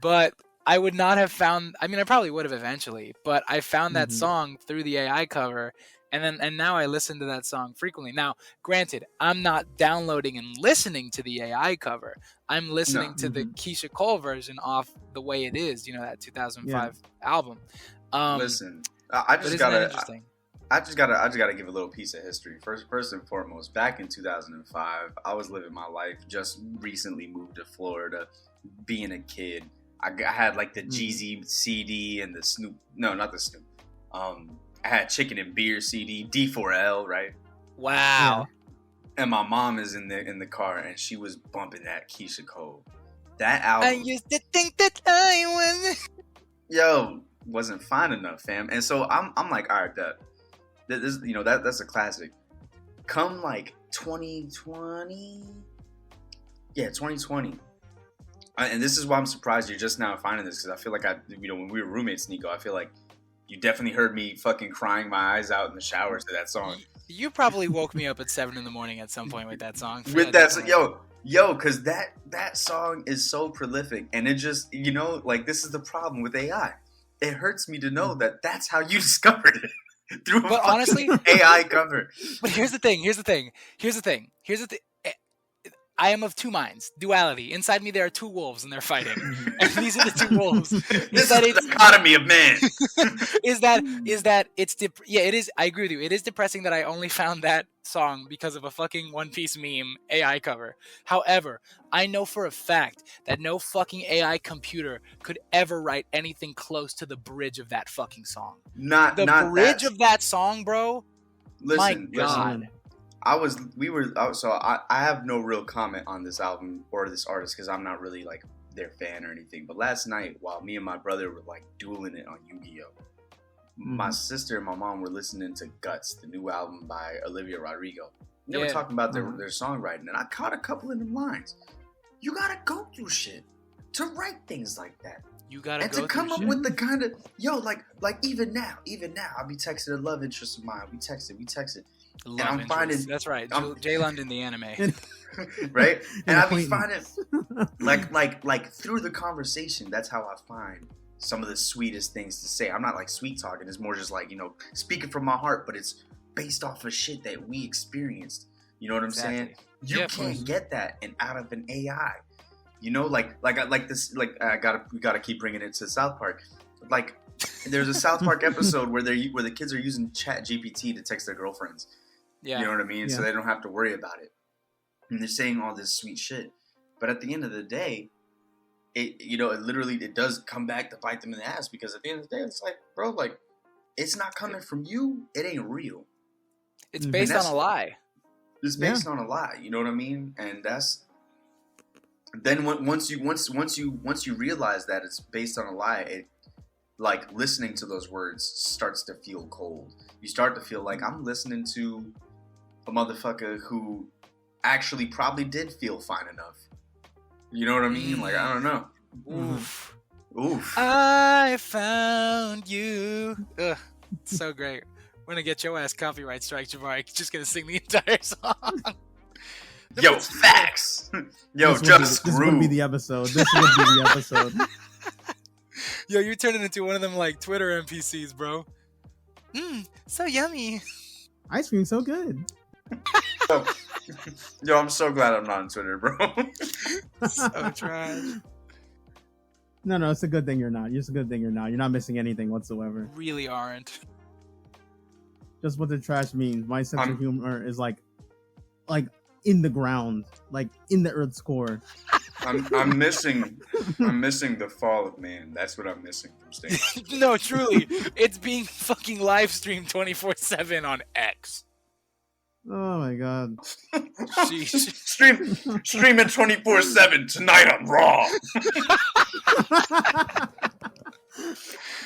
But I would not have found. I mean, I probably would have eventually, but I found that song through the AI cover. And now I listen to that song frequently. Now, granted, I'm not downloading and listening to the AI cover. I'm listening to the Keisha Cole version off The Way It Is, that 2005 album. Listen, I just gotta give a little piece of history. First and foremost, back in 2005, I was living my life. Just recently moved to Florida, being a kid. I had like the Jeezy CD and the Snoop. No, not the Snoop. I had Chicken and Beer CD, D4L, right? Wow. Yeah. And my mom is in the car, and she was bumping that Keisha Cole. That album. I used to think that I was. Wasn't fine enough, fam. And so I'm like, all right, that's a classic. come like 2020. Yeah, 2020. And this is why I'm surprised you're just now finding this, because I feel like when we were roommates, Nico, I feel like you definitely heard me fucking crying my eyes out in the showers to that song. You probably woke me up at 7 a.m. at some point with that song. With that, yo, because that song is so prolific, and it just, like, this is the problem with AI. It hurts me to know that that's how you discovered it through But honestly, AI cover. But here's the thing. I am of two minds. Duality. Inside me, there are two wolves, and they're fighting. And these are the two wolves. This is the dichotomy of man. It is. I agree with you. It is depressing that I only found that song because of a fucking One Piece meme AI cover. However, I know for a fact that no fucking AI computer could ever write anything close to the bridge of that fucking song. The bridge of that song, bro. My God. I have no real comment on this album or this artist because I'm not really like their fan or anything. But last night, while me and my brother were like dueling it on Yu-Gi-Oh, my sister and my mom were listening to Guts, the new album by Olivia Rodrigo. They were talking about their songwriting, and I caught a couple of them lines. You gotta go through shit to write things like that. You gotta and to come up with the kind of like even now, I'll be texting a love interest of mine. We texted. Love and I'm finding that's right. Jay London, the anime, right? And I'll be finding like through the conversation. That's how I find some of the sweetest things to say. I'm not like sweet talking. It's more just like speaking from my heart, but it's based off of shit that we experienced. You know what I'm saying? You can't get that out of an AI. We gotta keep bringing it to South Park. Like, there's a South Park episode where the kids are using Chat GPT to text their girlfriends. Yeah. You know what I mean? Yeah. So they don't have to worry about it. And they're saying all this sweet shit. But at the end of the day, it does come back to bite them in the ass, because at the end of the day, it's like, bro, like, it's not coming from you. It ain't real. It's based on a lie. It's based on a lie. You know what I mean? And that's then once you realize that it's based on a lie, it, like, listening to those words starts to feel cold. You start to feel like I'm listening to a motherfucker who actually probably did feel fine enough. You know what I mean? Like, I don't know. Oof. I found you. Ugh, so great. We're gonna get your ass copyright strike, Jabari. Just gonna sing the entire song. Yo, facts. Yo, this would be the episode. Yo, you're turning into one of them like Twitter NPCs, bro. So yummy. Ice cream so good. Yo, I'm so glad I'm not on Twitter, bro. So trash. No, it's a good thing you're not. It's a good thing you're not. You're not missing anything whatsoever. Really aren't. Just what the trash means. My sense of humor is like in the ground, like in the Earth's core. I'm missing the fall of man. That's what I'm missing from staying. No, truly, it's being fucking live streamed 24/7 on X. Oh my god! Streaming 24/7 tonight on Raw.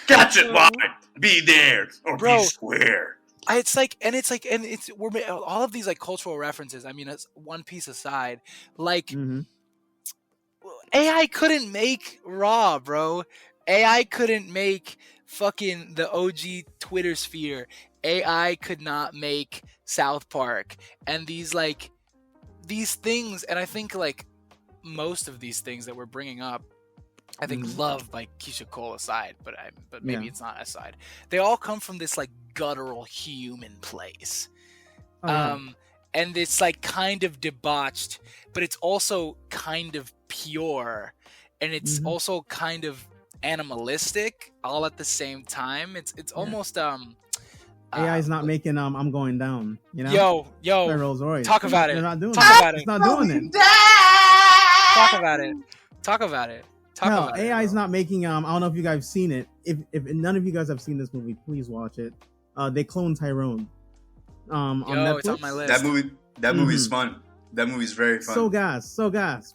Catch it live. Be there or be square. We're all of these like cultural references. I mean, it's One Piece aside, like AI couldn't make Raw, bro. AI couldn't make fucking the OG Twitter sphere. AI could not make South Park, and these things, and I think like most of these things that we're bringing up, I think Love by Keisha Cole aside, but maybe it's not aside. They all come from this like guttural human place. And it's like kind of debauched, but it's also kind of pure, and it's also kind of animalistic all at the same time. It's almost AI is not making I'm going down, you know? Yo, Rolls Royce. Talk about it. They're not doing Talk it. about it. It's not doing it. Talk about it. AI is not making I don't know if you guys have seen it. If none of you guys have seen this movie, please watch it. They clone Tyrone. On Netflix. It's on my list. That movie's fun. That movie's very fun. So gas.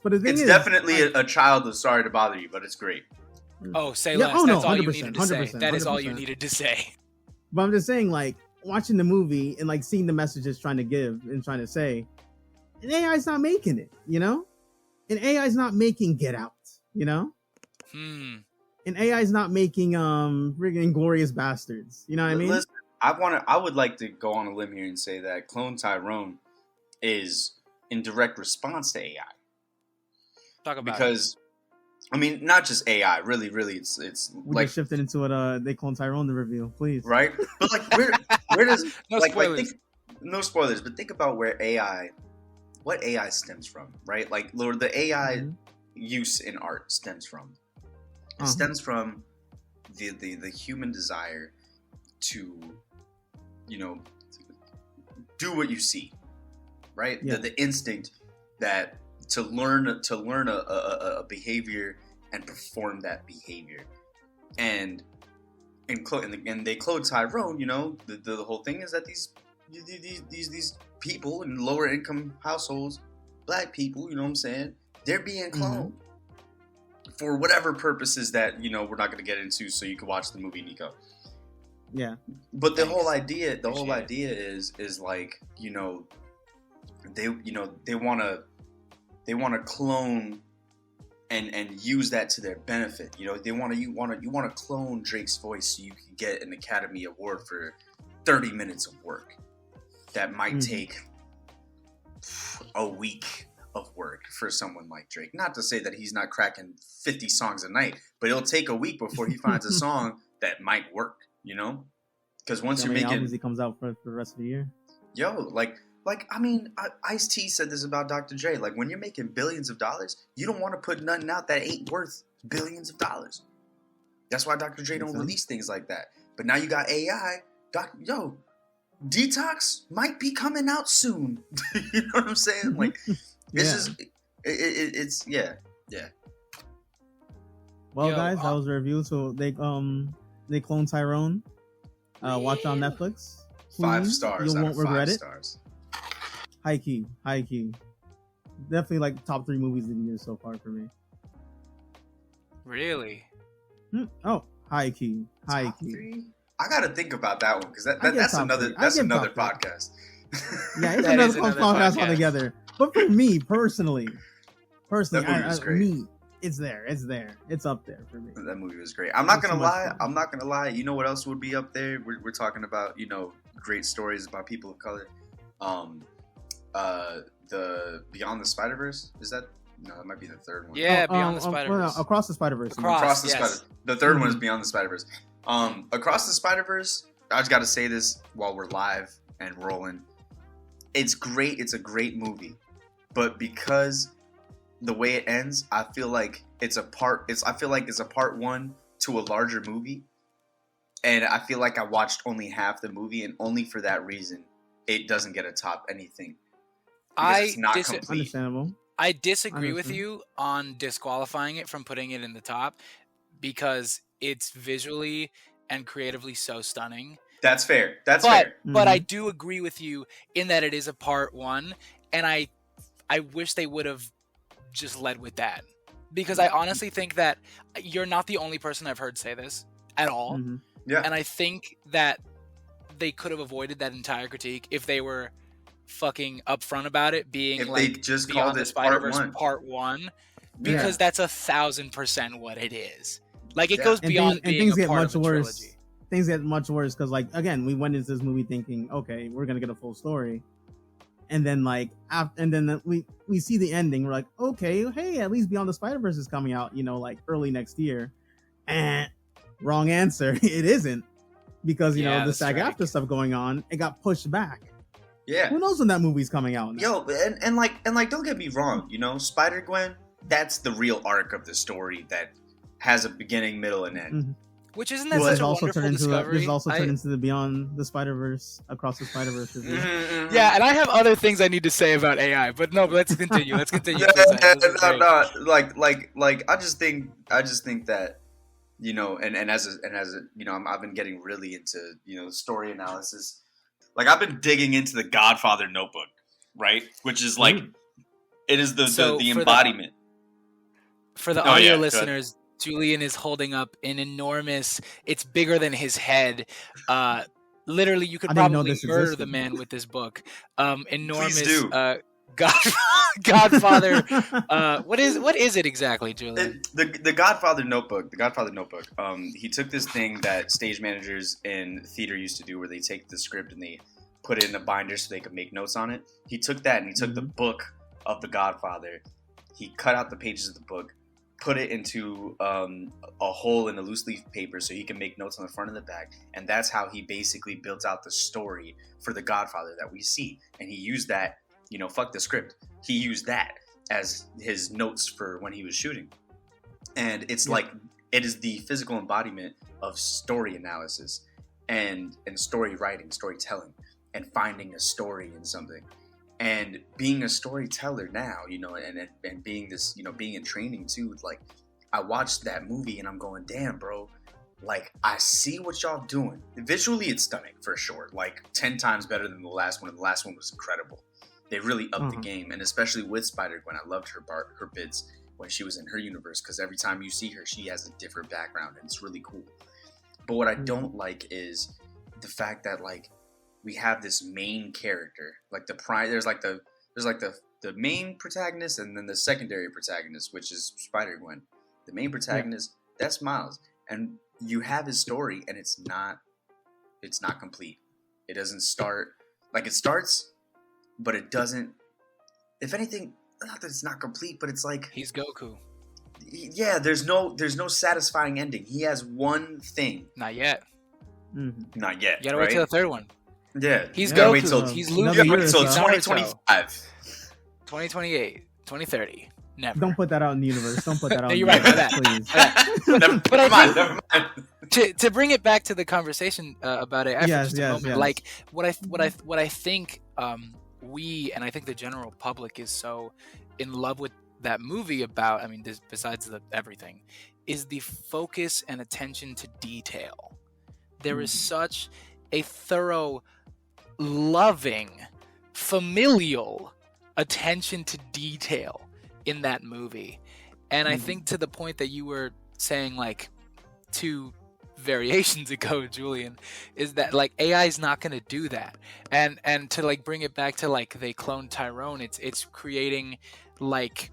But the thing it's is, definitely a child of Sorry to Bother You, but it's great. Oh, say less. That's all you needed to say. That is all you needed to say. But I'm just saying, like, watching the movie and like seeing the messages trying to give and trying to say, and AI's not making it, you know? And AI's not making Get Out, you know? And AI's not making friggin' Glorious Bastards. You know what I mean? Listen, I would like to go on a limb here and say that Clone Tyrone is in direct response to AI. Talk about because I mean, not just AI. Really, it's we like just shifted into what they Clone Tyrone the review, please. Right? But like, where does No spoilers. No spoilers, but think about what AI stems from, right? Like, Lord, the AI use in art stems from. It stems from the human desire to, you know, do what you see, right? Yeah. The instinct that to learn a behavior and perform that behavior, and they clone Tyrone. You know, the whole thing is that these people in lower income households, black people, you know what I'm saying, they're being cloned for whatever purposes that, you know, we're not going to get into, so you can watch the movie, Nico. Yeah. But the whole idea is like, you know, they want to clone and use that to their benefit. You know, you want to clone Drake's voice so you can get an Academy Award for 30 minutes of work that might take a week of work for someone like Drake. Not to say that he's not cracking 50 songs a night, but it'll take a week before he finds a song that might work, you know? Because once you're making albums he comes out for the rest of the year. Yo, I mean, Ice-T said this about Dr. Dre. Like, when you're making billions of dollars, you don't want to put nothing out that ain't worth billions of dollars. That's why Dr. Dre don't release things like that. But now you got AI. Detox might be coming out soon. You know what I'm saying? Like, it's Well, guys, that was a review. So they clone Tyrone. Watch on Netflix. 5 stars. You won't regret it. Stars. High key. Definitely like top 3 movies of the year so far for me. Really? Oh, high key. Top 3? I gotta think about that one because that's another podcast. Yeah, it's another podcast altogether. But for me personally, me, it's there. It's up there for me. That movie was great. I'm not gonna lie. You know what else would be up there? We're talking about, you know, great stories about people of color. The Beyond the Spider-Verse, is that? No, that might be the third one. Yeah, Beyond the Spider-Verse. Across the Spider-Verse. Across the Spider-Verse. The third one is Beyond the Spider-Verse. Across the Spider-Verse, I just got to say this while we're live and rolling. It's great. It's a great movie, but because the way it ends, I feel like it's a part 1 to a larger movie, and I feel like I watched only half the movie, and only for that reason, it doesn't get a top anything. It's not complete. Understandable. I disagree with you on disqualifying it from putting it in the top because it's visually and creatively so stunning. That's fair. Fair. But I do agree with you in that it is a part 1, and I wish they would have just led with that, because I honestly think that you're not the only person I've heard say this at all. Yeah. And I think that they could have avoided that entire critique if they were fucking upfront about it being if like they just Beyond called the it Spider-Verse part 1, because that's 1,000% what it is. Like, it goes beyond being a part of a trilogy. Things get much worse because, like, again, we went into this movie thinking, okay, we're gonna get a full story, and then we see the ending. We're like, okay, hey, at least Beyond the Spider-Verse is coming out, you know, like early next year. And wrong answer, it isn't, because you know the SAG-AFTRA stuff going on. It got pushed back. Yeah. Who knows when that movie's coming out now? Yo, and don't get me wrong, you know, Spider-Gwen, that's the real arc of the story that has a beginning, middle, and end. Which isn't that such a wonderful discovery? This also turned into the Beyond the Spider-Verse, Across the Spider-Verse review. Yeah, and I have other things I need to say about AI, but let's continue. Let's continue. Like I just think that, you know, and as you know, I've been getting really into, you know, story analysis. Like, I've been digging into the Godfather Notebook, right? Which is like, it is the embodiment. For the audio listeners, Julian is holding up an enormous, it's bigger than his head, literally, you could I didn't know probably this murder existed. the man with this book. Enormous. Please do. God, Godfather. What is it exactly, Julian? The Godfather Notebook. The Godfather Notebook. He took this thing that stage managers in theater used to do, where they take the script and they put it in a binder so they could make notes on it. He took that and he took the book of the Godfather. He cut out the pages of the book, put it into a hole in a loose leaf paper so he can make notes on the front and the back. And that's how he basically built out the story for the Godfather that we see. And he used that, fuck the script. He used that as his notes for when he was shooting. And it's like, it is the physical embodiment of story analysis and story writing, storytelling, and finding a story in something. And being a storyteller now, and being this, being in training too, like, I watched that movie and I'm going, damn, bro, like, I see what y'all doing. Visually, it's stunning for sure. Like, 10 times better than the last one. And the last one was incredible. They really upped the game. And especially with Spider-Gwen, I loved her bits when she was in her universe, because every time you see her, she has a different background and it's really cool. But what I don't like is the fact that, like, we have this main character, like there's the main protagonist and then the secondary protagonist, which is Spider-Gwen. The main protagonist, that's Miles, and you have his story, and it's not complete. It doesn't start, like, it starts, but it doesn't. If anything, not that it's not complete, but it's like He's Goku. Yeah, there's no satisfying ending. He has one thing. Not yet. Not yet. You gotta right? wait till the third one. Yeah, He's you gotta Goku. wait till He's another Luke. year or until so. 2025. 2028, 2030. Never. Don't put that out in the universe. Don't put that out. No, in you're the right for universe, that. please. But I think, Never mind. to bring it back to the conversation about it, after Yes, just a yes, moment, yes. like what I think we, and I think the general public is so in love with that movie about, I mean, besides everything, is the focus and attention to detail. There is such a thorough, loving, familial attention to detail in that movie. And I think, to the point that you were saying, like, 2 variations ago, Julian, is that, like, AI is not going to do that. And to, like, bring it back to, like, they cloned Tyrone, it's creating, like,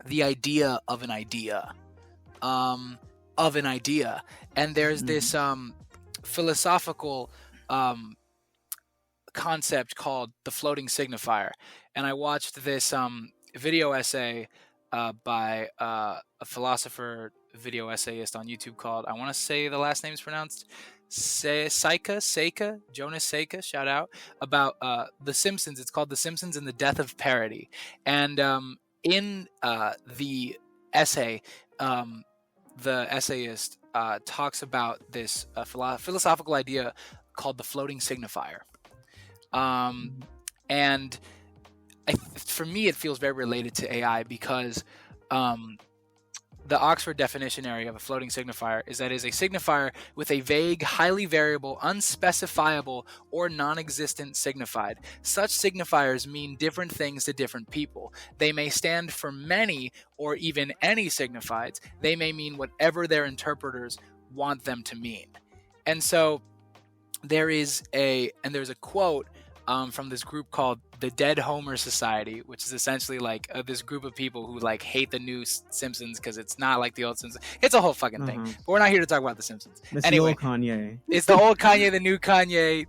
the idea of an idea. And there's this philosophical concept called the floating signifier. And I watched this video essay by a philosopher video essayist on YouTube called, I want to say the last name is pronounced Seika, Jonas Seika, shout out, about The Simpsons. It's called The Simpsons and the Death of Parody. And in the essay, the essayist talks about this philosophical idea called the floating signifier. And for me, it feels very related to AI because the Oxford definitionary of a floating signifier is that it is a signifier with a vague, highly variable, unspecifiable, or non-existent signified. Such signifiers mean different things to different people. They may stand for many or even any signifieds. They may mean whatever their interpreters want them to mean. And so there's a quote from this group called the Dead Homer Society, which is essentially like this group of people who, like, hate the new Simpsons because it's not like the old Simpsons. It's a whole fucking thing. But we're not here to talk about the Simpsons. It's Anyway, the old Kanye. it's the old Kanye, the new Kanye,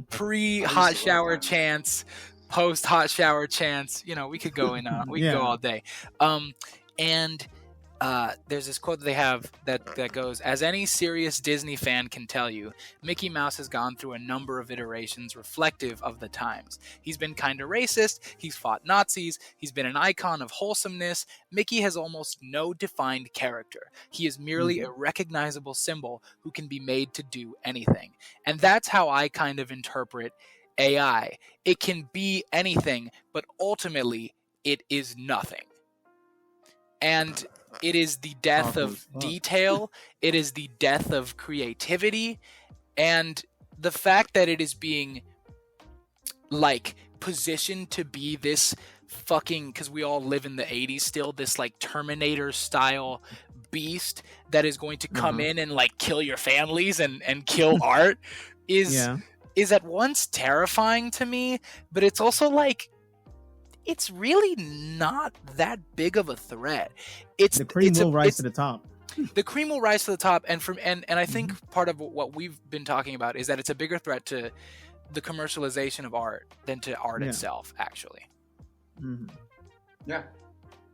pre-hot shower chants, post-hot shower chants. You know, we could go in, we could go all day. And there's this quote that they have that goes, as any serious Disney fan can tell you, Mickey Mouse has gone through a number of iterations reflective of the times. He's been kind of racist, he's fought Nazis, he's been an icon of wholesomeness. Mickey has almost no defined character. He is merely a recognizable symbol who can be made to do anything. And that's how I kind of interpret AI. It can be anything, but ultimately it is nothing. And it is the death of detail. It is the death of creativity. And the fact that it is being, like, positioned to be this fucking, because we all live in the 80s still, this, like, Terminator style beast that is going to come in and, like, kill your families and kill art is at once terrifying to me, but it's also like it's really not that big of a threat. The cream will rise to the top. The cream will rise to the top, and I think part of what we've been talking about is that it's a bigger threat to the commercialization of art than to art itself, actually. Yeah,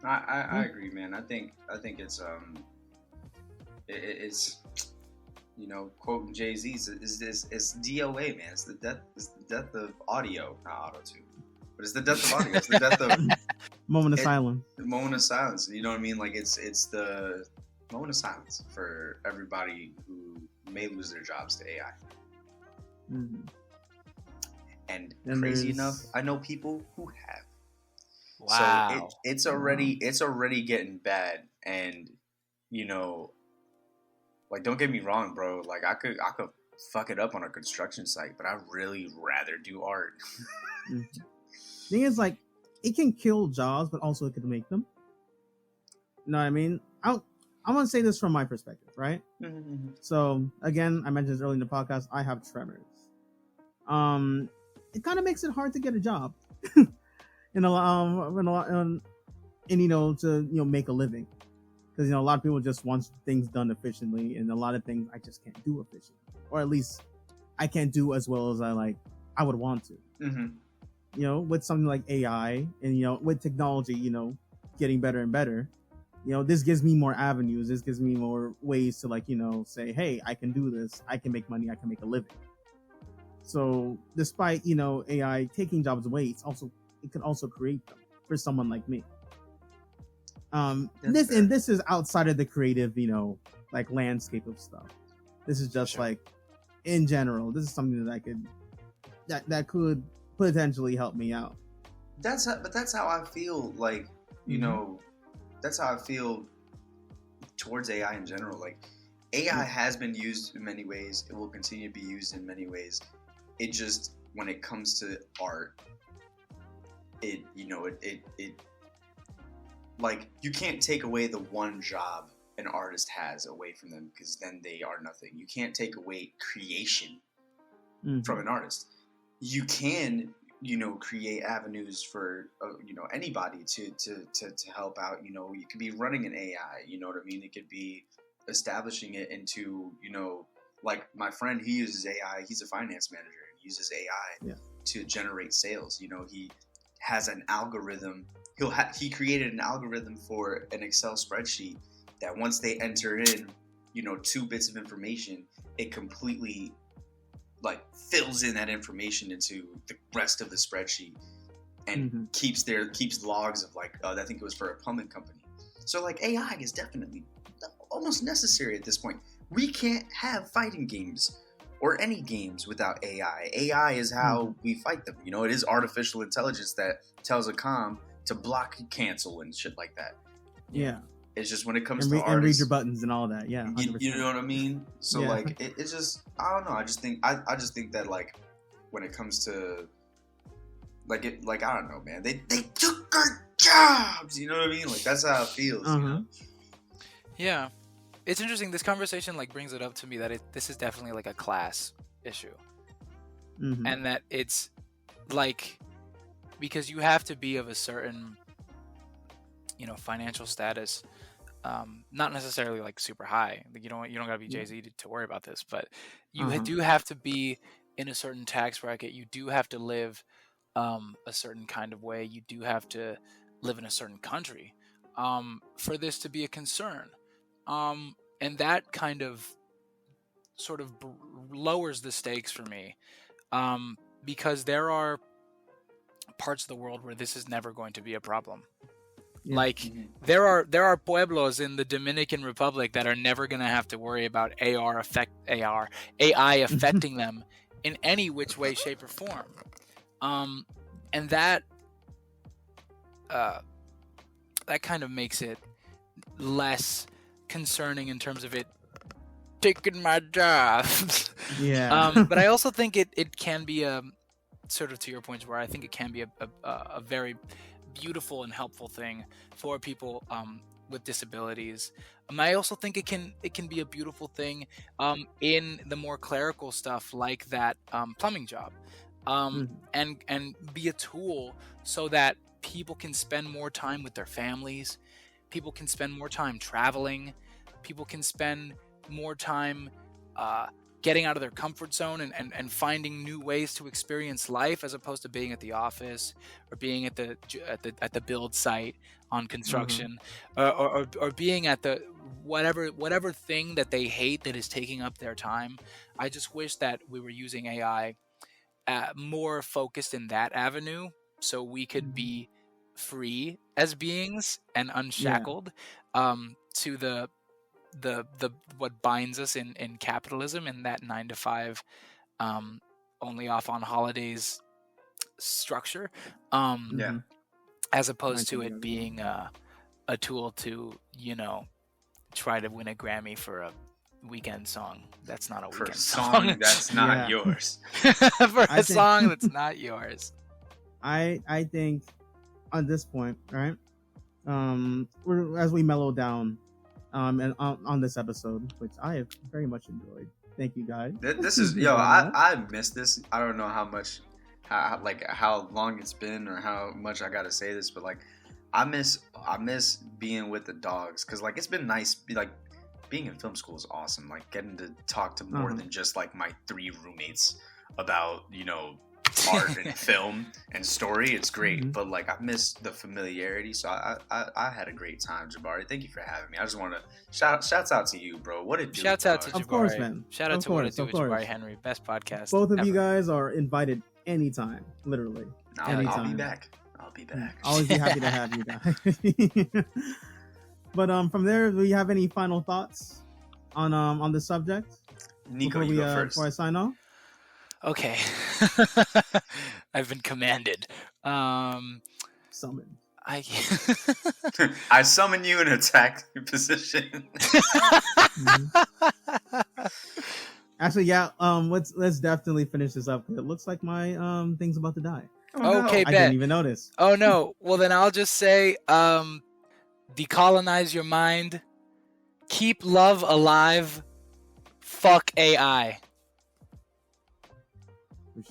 I agree, man. I think it's it's quoting Jay-Z's is DOA, man. It's the death of audio, not auto-tune. But it's the death of audio. It's the death of moment of silence. Moment of silence. You know what I mean? Like it's the moment of silence for everybody who may lose their jobs to AI. And crazy enough, I know people who have. Wow. So it's already getting bad, and like, don't get me wrong, bro. Like I could fuck it up on a construction site, but I'd really rather do art. Thing is, like, it can kill jobs, but also it could make them. You know what I mean? I want to say this from my perspective, right? So again, I mentioned this earlier in the podcast. I have tremors. It kind of makes it hard to get a job, to make a living, because a lot of people just want things done efficiently, and a lot of things I just can't do efficiently, or at least I can't do as well as I would want to. With something like AI and with technology, getting better and better, this gives me more avenues. This gives me more ways to say, hey, I can do this. I can make money. I can make a living. So despite AI taking jobs away, it can also create them for someone like me. This is outside of the creative, landscape of stuff. This is just in general. This is something that could potentially help me out. That's how I feel. Like that's how I feel towards AI in general. Like AI has been used in many ways. It will continue to be used in many ways. It just, when it comes to art, it like, you can't take away the one job an artist has away from them, because then they are nothing. You can't take away creation from an artist. You can, create avenues for, anybody to help out. You could be running an AI, you know what I mean? It could be establishing it into, like my friend, he uses AI. He's a finance manager. He uses AI to generate sales. He has an algorithm. He created an algorithm for an Excel spreadsheet that once they enter in, 2 bits of information, it completely fills in that information into the rest of the spreadsheet, and keeps logs of I think it was for a plumbing company. So AI is definitely almost necessary at this point. We can't have fighting games or any games without AI. AI is how we fight them. It is artificial intelligence that tells a comm to block, cancel, and shit like that. Yeah. It's just when it comes to and artists, read your buttons and all that. Yeah. You know what I mean? So it's just, I don't know. I just think that when it comes to I don't know, man. They took our jobs. You know what I mean? That's how it feels. Yeah. It's interesting. This conversation brings it up to me that this is definitely a class issue, and that it's because you have to be of a certain financial status, not necessarily super high. You don't gotta be Jay-Z to worry about this, but you do have to be in a certain tax bracket. You do have to live a certain kind of way. You do have to live in a certain country for this to be a concern. And that kind of sort of lowers the stakes for me, because there are parts of the world where this is never going to be a problem. There are pueblos in the Dominican Republic that are never going to have to worry about AI affecting them in any which way, shape, or form. And that kind of makes it less concerning in terms of it taking my job. But I also think it can be a sort of, to your points, where I think it can be a very beautiful and helpful thing for people with disabilities. I also think it can be a beautiful thing in the more clerical stuff like that plumbing job, and be a tool so that people can spend more time with their families, people can spend more time traveling, people can spend more time getting out of their comfort zone and finding new ways to experience life, as opposed to being at the office or being at the build site on construction, or being at the whatever thing that they hate that is taking up their time. I just wish that we were using AI more focused in that avenue, so we could be free as beings and unshackled to the what binds us in capitalism, and that 9 to 5 only off on holidays structure, as opposed to it being a tool to, you know, try to win a Grammy for a weekend song that's not a For weekend a song that's not yours. For a song that's not yours. I think on this point, right, as we mellow down and on this episode, which I have very much enjoyed. Thank you, guys. This is I missed this. I don't know how long it's been or how much I gotta say this, but like I miss being with the dogs, because like it's been nice. Like being in film school is awesome. Like getting to talk to more than just like my 3 roommates about, you know, art and film and story. It's great, but like I miss the familiarity. So I had a great time, Jabari. Thank you for having me. I just want to shouts out to you, bro. What it do? Shouts out to Jabari. Of course, man. Shout out to What It Do with Jabari Henry. Best podcast. Both of ever. you guys are invited anytime, literally. I'll be back. I'll always be happy to have you guys. But from there, do you have any final thoughts on the subject? Nico, you go first. Before I sign off. Okay. I've been commanded. Summoned. I summon you in attack position. Actually, yeah. Let's definitely finish this up, because it looks like my thing's about to die. Oh, okay, I didn't even notice. Oh no. Well, then I'll just say, decolonize your mind. Keep love alive. Fuck AI.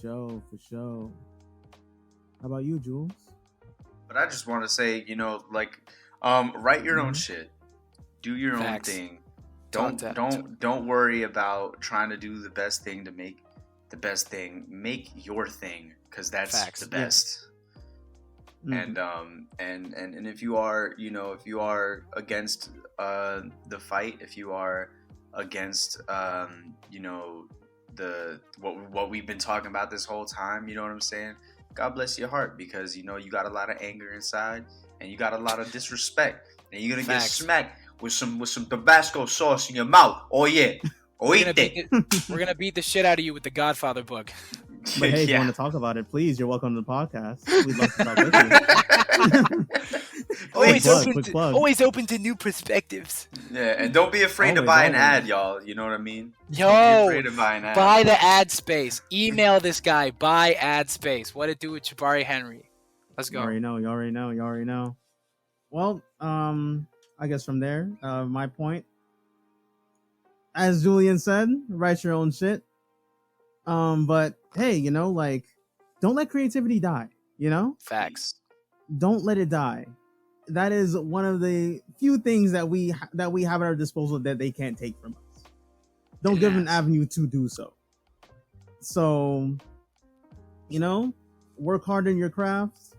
For sure. How about you, Jules? But I just want to say, you know, like, write your own shit. Do your own thing. Don't worry about trying to do the best thing to make the best thing. Make your thing, because that's the best. And if you are, you know, if you are against the fight, if you are against you know, what we've been talking about this whole time, you know what I'm saying? God bless your heart, because you know you got a lot of anger inside and you got a lot of disrespect, and you're gonna get smacked with some Tabasco sauce in your mouth. Oh yeah, we're gonna beat the shit out of you with the Godfather book. But hey, if you want to talk about it, please, you're welcome to the podcast. We'd love to talk with you. Always open to new perspectives. Yeah, and don't be afraid to buy an ad, y'all. You know what I mean? Yo, don't be afraid to buy an ad. Buy the ad space. Email this guy. Buy ad space. What it do with Jabari Henry? Let's go. You already know. Well, I guess from there, my point, as Julian said, write your own shit. But hey, you know, like, don't let creativity die. You know, facts. Don't let it die. That is one of the few things that we have at our disposal that they can't take from us. Don't give them an avenue to do so. So, you know, work hard in your craft.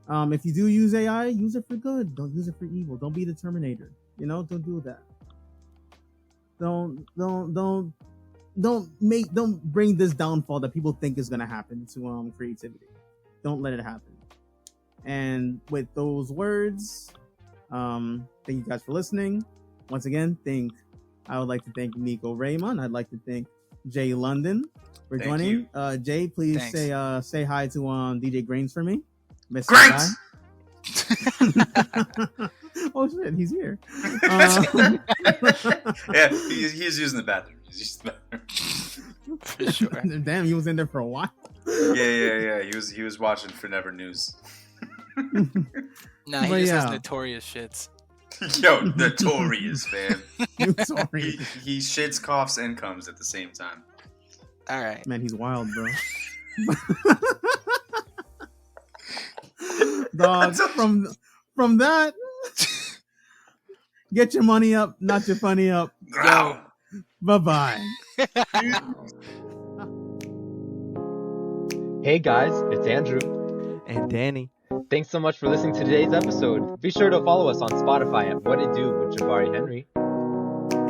If you do use AI, use it for good. Don't use it for evil. Don't be the Terminator. You know, don't do that. Don't bring this downfall that people think is gonna happen to creativity. Don't let it happen. And with those words, thank you guys for listening. Once again, I would like to thank Nico Raimont. I'd like to thank Jay London for joining. Jay, please say hi to DJ Grains for me. Mr. Grains! Oh shit, he's here. Yeah, he's using the bathroom. For sure. Damn, he was in there for a while. Yeah. He was watching For Never News. Nah, he just has notorious shits. Yo, notorious, man. Notorious. He shits, coughs, and comes at the same time. All right. Man, he's wild, bro. Dog, from that, get your money up, not your funny up. Growl. Bye-bye. Hey guys, it's Andrew. And Danny. Thanks so much for listening to today's episode. Be sure to follow us on Spotify at What It Do with Jabari Henry.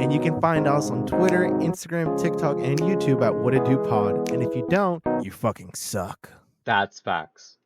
And you can find us on Twitter, Instagram, TikTok, and YouTube at What It Do Pod. And if you don't, you fucking suck. That's facts.